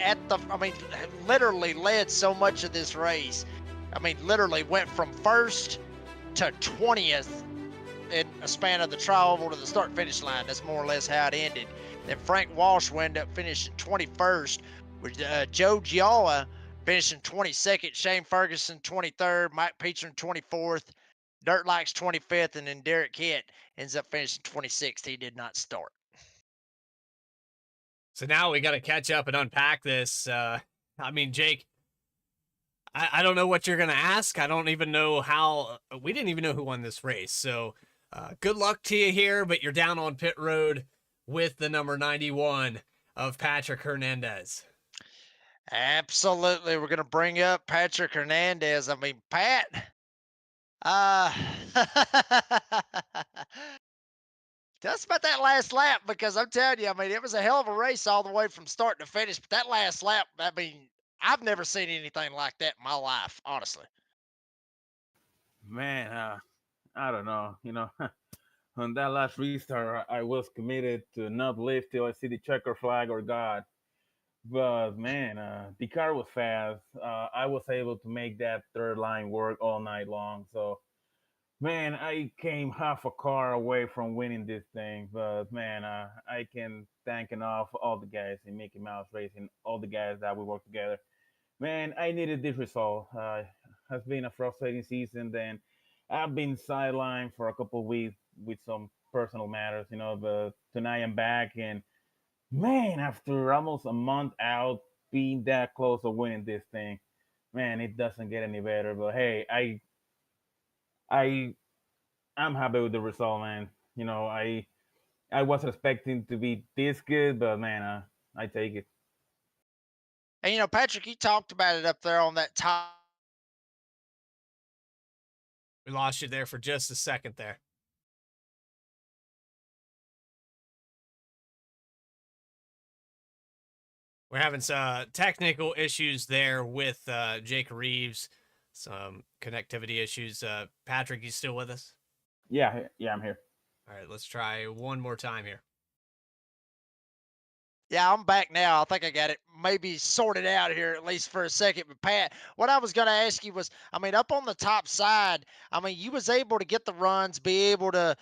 Speaker 3: literally led so much of this race. I mean, literally went from first to 20th in a span of the trial over to the start-finish line. That's more or less how it ended. Then Frank Walsh will end up finishing 21st, with Joe Gialla finishing 22nd, Shane Ferguson 23rd, Mike Peacham 24th, Dirt Likes 25th, and then Derek Hitt ends up finishing 26th. He did not start.
Speaker 2: So now we got to catch up and unpack this. I mean, Jake, I don't know what you're going to ask. I don't even know how. We didn't even know who won this race. So good luck to you here, but you're down on pit road with the number 91 of Patrick Hernandez.
Speaker 3: Absolutely. We're going to bring up Patrick Hernandez. I mean, Pat, tell us about that last lap, because I'm telling you, I mean, it was a hell of a race all the way from start to finish. But that last lap, I mean, I've never seen anything like that in my life, honestly.
Speaker 5: Man, I don't know. On that last restart, I was committed to not leave till I see the checker flag or God. But man, the car was fast. I was able to make that third line work all night long. So, man, I came half a car away from winning this thing. But man, I can thank enough all the guys in Mickey Mouse Racing, all the guys that we work together. Man, I needed this result. Has been a frustrating season. Then I've been sidelined for a couple of weeks with some personal matters, but tonight I'm back, and man, after almost a month out, being that close to winning this thing, man, it doesn't get any better. But hey, I I'm happy with the result, man. I wasn't expecting to be this good, but man, I take it.
Speaker 3: And, Patrick, you talked about it up there on that top.
Speaker 2: We lost you there for just a second there. We're having some technical issues there with Jake Reeves, some connectivity issues. Patrick, you still with us?
Speaker 5: Yeah, I'm here.
Speaker 2: All right, let's try one more time here.
Speaker 3: Yeah, I'm back now. I think I got it maybe sorted out here, at least for a second. But Pat, what I was going to ask you was, I mean, up on the top side, I mean, you was able to get the runs, be able to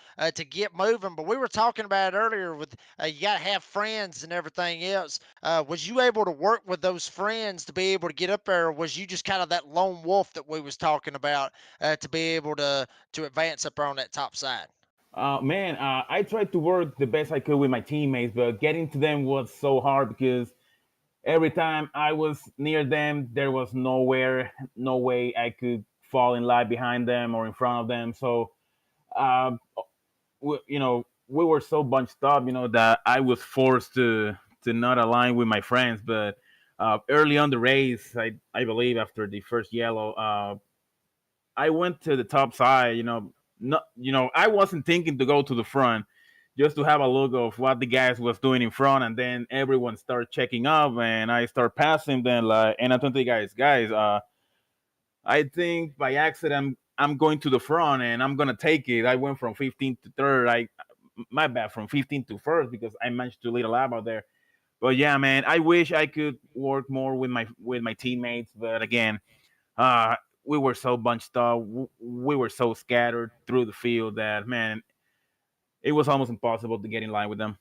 Speaker 3: get moving. But we were talking about it earlier with you got to have friends and everything else. Was you able to work with those friends to be able to get up there, or was you just kind of that lone wolf that we was talking about to be able to advance up there on that top side?
Speaker 5: Man, I tried to work the best I could with my teammates, but getting to them was so hard because every time I was near them, there was no way I could fall in line behind them or in front of them. So, um, we were so bunched up, that I was forced to not align with my friends. But early on the race, I believe after the first yellow, I went to the top side, I wasn't thinking to go to the front just to have a look of what the guys was doing in front, and then everyone started checking up, and I start passing them and I told the guys, I think by accident I'm going to the front and I'm gonna take it. I went from 15th to third. My bad, from 15th to first because I managed to lead a lap out there. But yeah, man, I wish I could work more with my teammates, but again, uh, we were so bunched up, we were so scattered through the field that man, it was almost impossible to get in line with them.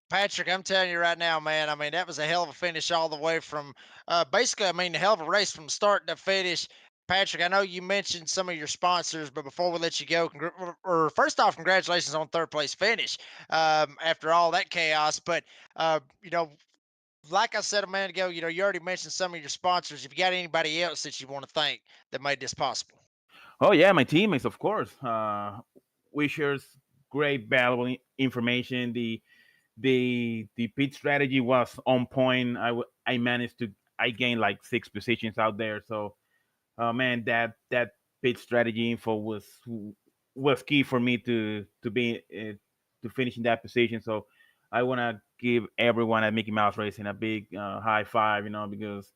Speaker 3: Patrick, I'm telling you right now, man. I mean, that was a hell of a finish all the way from basically, I mean, a hell of a race from start to finish. Patrick, I know you mentioned some of your sponsors, but before we let you go, first off, congratulations on third place finish after all that chaos. But, like I said a minute ago, you already mentioned some of your sponsors. If you got anybody else that you want to thank that made this possible.
Speaker 5: Oh yeah, my teammates, of course. We shared great, valuable information. The pit strategy was on point. I managed to I gained like 6 positions out there. So Man, that pit strategy info was key for me to be to finish in that position. So I want to give everyone at Mickey Mouse Racing a big high five, because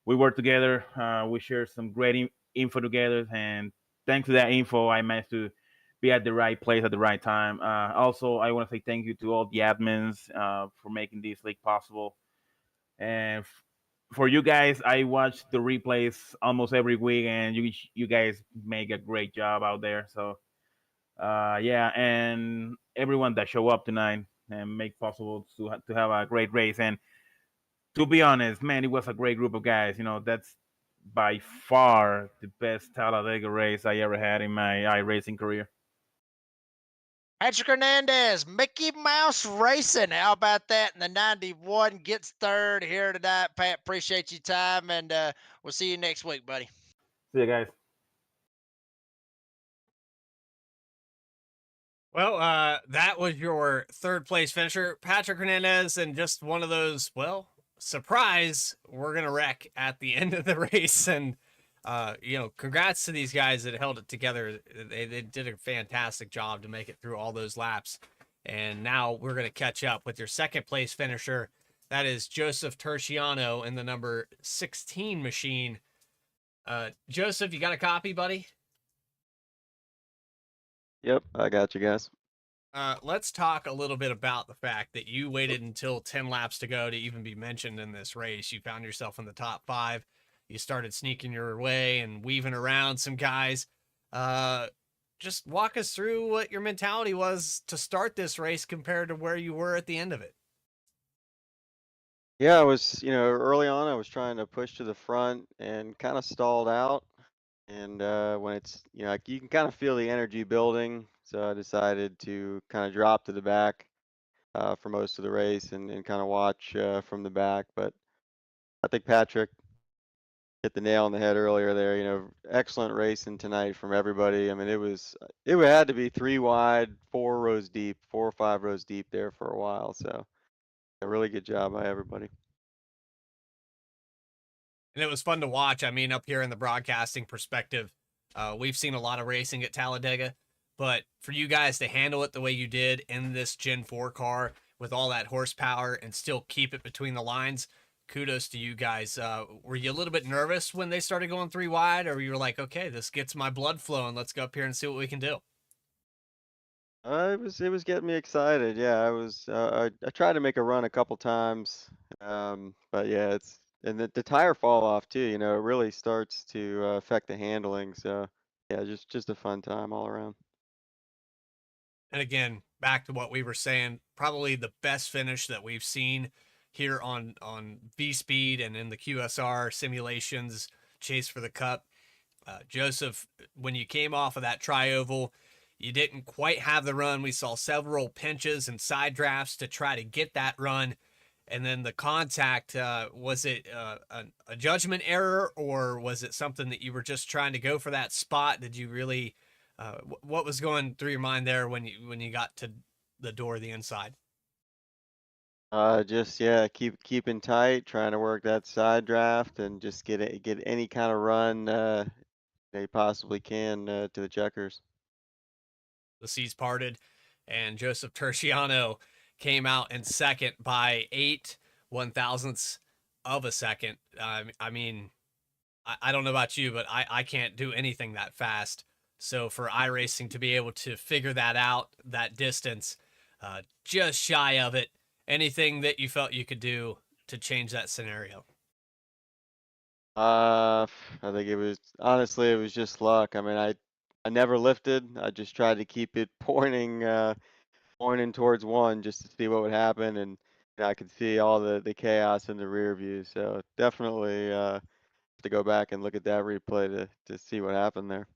Speaker 5: we worked together. We shared some great info together, and thanks to that info, I managed to be at the right place at the right time. Also, I want to say thank you to all the admins for making this league possible. And for you guys, I watch the replays almost every week, and you guys make a great job out there. So yeah, and everyone that show up tonight and make possible to have a great race. And to be honest, man, it was a great group of guys. That's by far the best Talladega race I ever had in my iRacing career.
Speaker 3: Patrick Hernandez, Mickey Mouse Racing. How about that? And the 91 gets third here tonight. Pat, appreciate your time, and we'll see you next week, buddy.
Speaker 5: See you guys.
Speaker 2: Well, that was your third place finisher, Patrick Hernandez, and just one of those, well, surprise, we're going to wreck at the end of the race. And, congrats to these guys that held it together. They did a fantastic job to make it through all those laps. And now we're going to catch up with your second place finisher. That is Joseph Terciano in the number 16 machine. Joseph, you got a copy, buddy?
Speaker 6: Yep, I got you guys.
Speaker 2: Let's talk a little bit about the fact that you waited until 10 laps to go to even be mentioned in this race. You found yourself in the top 5. You started sneaking your way and weaving around some guys. Just walk us through what your mentality was to start this race compared to where you were at the end of it.
Speaker 6: Yeah, I was, early on, I was trying to push to the front and kind of stalled out. And when it's, like you can kind of feel the energy building. So I decided to kind of drop to the back for most of the race and kind of watch from the back. But I think Patrick hit the nail on the head earlier there. Excellent racing tonight from everybody. I mean, it had to be 3 wide, 4 rows deep, 4 or 5 rows deep there for a while. So a really good job by everybody.
Speaker 2: And it was fun to watch. I mean, up here in the broadcasting perspective, we've seen a lot of racing at Talladega, but for you guys to handle it the way you did in this Gen 4 car with all that horsepower and still keep it between the lines, kudos to you guys. Were you a little bit nervous when they started going 3 wide, or you were like, okay, this gets my blood flowing, let's go up here and see what we can do?
Speaker 6: It was getting me excited. Yeah, I tried to make a run a couple times, but yeah, and the tire fall off too. It really starts to affect the handling. So yeah, just a fun time all around.
Speaker 2: And again, back to what we were saying, probably the best finish that we've seen here on V Speed and in the QSR simulations chase for the Cup. Joseph, when you came off of that tri-oval, you didn't quite have the run. We saw several pinches and side drafts to try to get that run. And then the contact, was it a judgment error, or was it something that you were just trying to go for that spot? Did you really, what was going through your mind there when you got to the door, the inside?
Speaker 6: Just yeah, keeping tight, trying to work that side draft and just get any kind of run they possibly can to the checkers.
Speaker 2: The seas parted, and Joseph Terciano came out in second by 8/1000ths of a second. I mean, I don't know about you, but I can't do anything that fast. So for iRacing to be able to figure that out, that distance, just shy of it, anything that you felt you could do to change that scenario?
Speaker 6: I think it was just luck. I mean, I never lifted. I just tried to keep it pointing towards one just to see what would happen, and I could see all the chaos in the rear view. So definitely have to go back and look at that replay to see what happened there.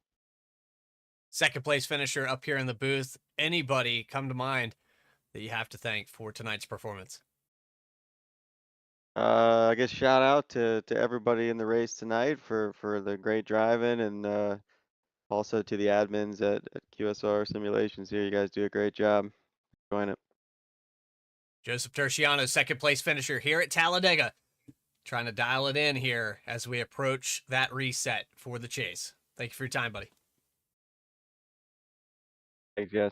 Speaker 2: Second place finisher up here in the booth. Anybody come to mind that you have to thank for tonight's performance?
Speaker 6: I guess shout out to everybody in the race tonight for the great driving, and also to the admins at QSR Simulations here. You guys do a great job. Join it.
Speaker 2: Joseph Terciano, second place finisher here at Talladega. Trying to dial it in here as we approach that reset for the chase. Thank you for your time, buddy.
Speaker 6: Thanks, guys.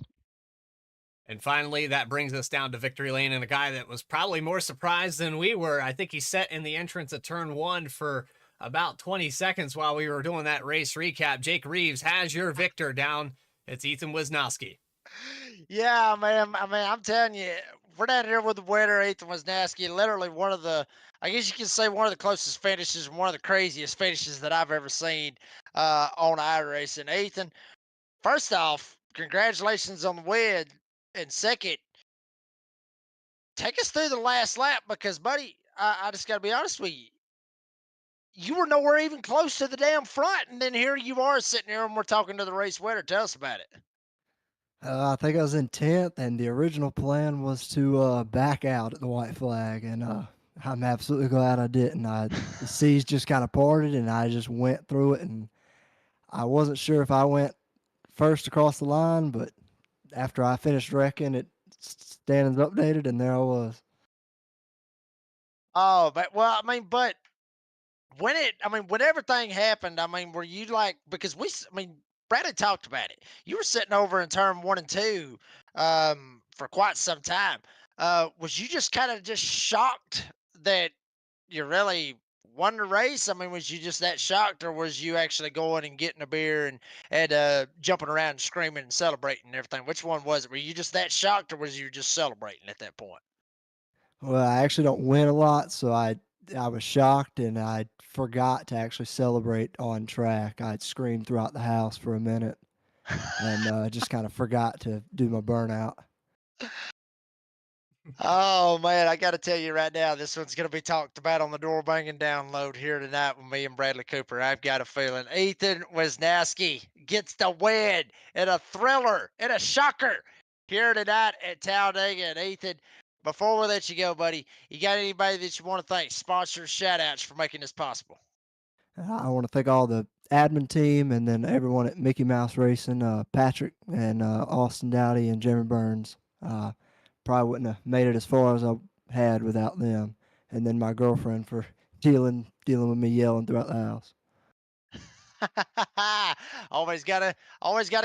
Speaker 2: And finally, that brings us down to victory lane and a guy that was probably more surprised than we were. I think he sat in the entrance at turn 1 for about 20 seconds while we were doing that race recap. Jake Reeves has your victor down. It's Ethan Wisnowski.
Speaker 3: Yeah, man. I mean, I'm telling you, we're down here with the winner, Ethan Wisnowski. Literally one of the, I guess you can say one of the closest finishes, one of the craziest finishes that I've ever seen on iRacing. Ethan, first off, congratulations on the win. And second, take us through the last lap because, buddy, I just got to be honest with you. You were nowhere even close to the damn front, and then here you are sitting here and we're talking to the race winner. Tell us about it.
Speaker 7: I think I was in 10th, and the original plan was to back out at the white flag, and I'm absolutely glad I didn't. The seas just kind of parted, and I just went through it, and I wasn't sure if I went first across the line, but after I finished wrecking, standings updated, and there I was.
Speaker 3: Oh, but when everything happened, I mean, were you like, because Bradley talked about it. You were sitting over in turn 1 and 2 for quite some time. Was you just kind of just shocked that you really won the race? I mean, was you just that shocked, or was you actually going and getting a beer and jumping around and screaming and celebrating and everything? Which one was it? Were you just that shocked, or was you just celebrating at that point?
Speaker 7: Well, I actually don't win a lot, so I was shocked, and I forgot to actually celebrate on track. I'd screamed throughout the house for a minute, and just kind of forgot to do my burnout.
Speaker 3: Oh man, I got to tell you right now, this one's going to be talked about on the door banging download here tonight with me and Bradley Cooper. I've got a feeling Ethan Wisnowski gets the win in a thriller and a shocker here tonight at Talladega. And Ethan, before we let you go, buddy, you got anybody that you want to thank, sponsors, shout outs for making this possible?
Speaker 7: I want to thank all the admin team and then everyone at Mickey Mouse Racing, Patrick and Austin Dowdy and Jeremy Burns. Probably wouldn't have made it as far as I had without them. And then my girlfriend for dealing with me yelling throughout the house.
Speaker 3: always gotta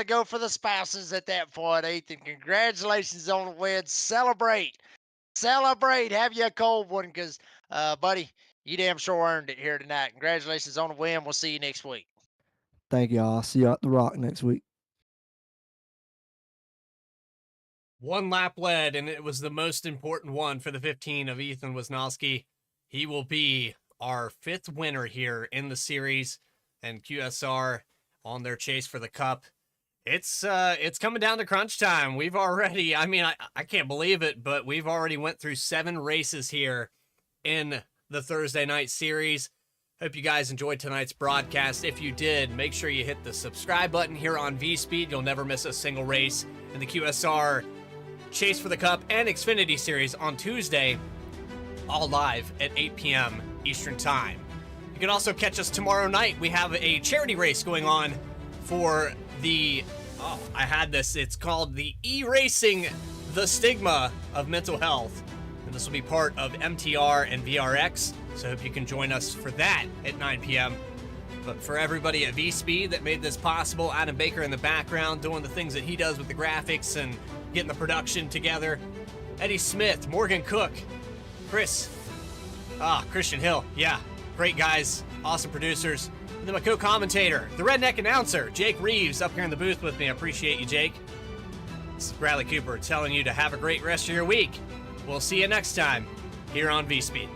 Speaker 3: go for the spouses at that point, Ethan. Congratulations on the win. Celebrate. Have you a cold one, because buddy, you damn sure earned it here tonight. Congratulations on the win. We'll see you next week.
Speaker 7: Thank y'all. I'll see you at the Rock next week.
Speaker 2: One lap led, and it was the most important one for the 15 of Ethan Wisnowski. He will be our 5th winner here in the series, and QSR on their chase for the cup. It's coming down to crunch time. We've already, I can't believe it, but we've already went through 7 races here in the Thursday night series. Hope you guys enjoyed tonight's broadcast. If you did, make sure you hit the subscribe button here on V-Speed. You'll never miss a single race in the QSR Chase for the Cup and Xfinity Series on Tuesday, all live at 8 p.m. Eastern Time. You can also catch us tomorrow night. We have a charity race going on for the, it's called the E-Racing, the Stigma of Mental Health. And this will be part of MTR and VRX, so I hope you can join us for that at 9 p.m. But for everybody at V-Speed that made this possible, Adam Baker in the background doing the things that he does with the graphics and getting the production together, Eddie Smith, Morgan Cook, Christian Hill, great guys, awesome producers. And then my co-commentator, the redneck announcer, Jake Reeves, up here in the booth with me. I appreciate you, Jake. This is Bradley Cooper telling you to have a great rest of your week. We'll see you next time here on V-Speed.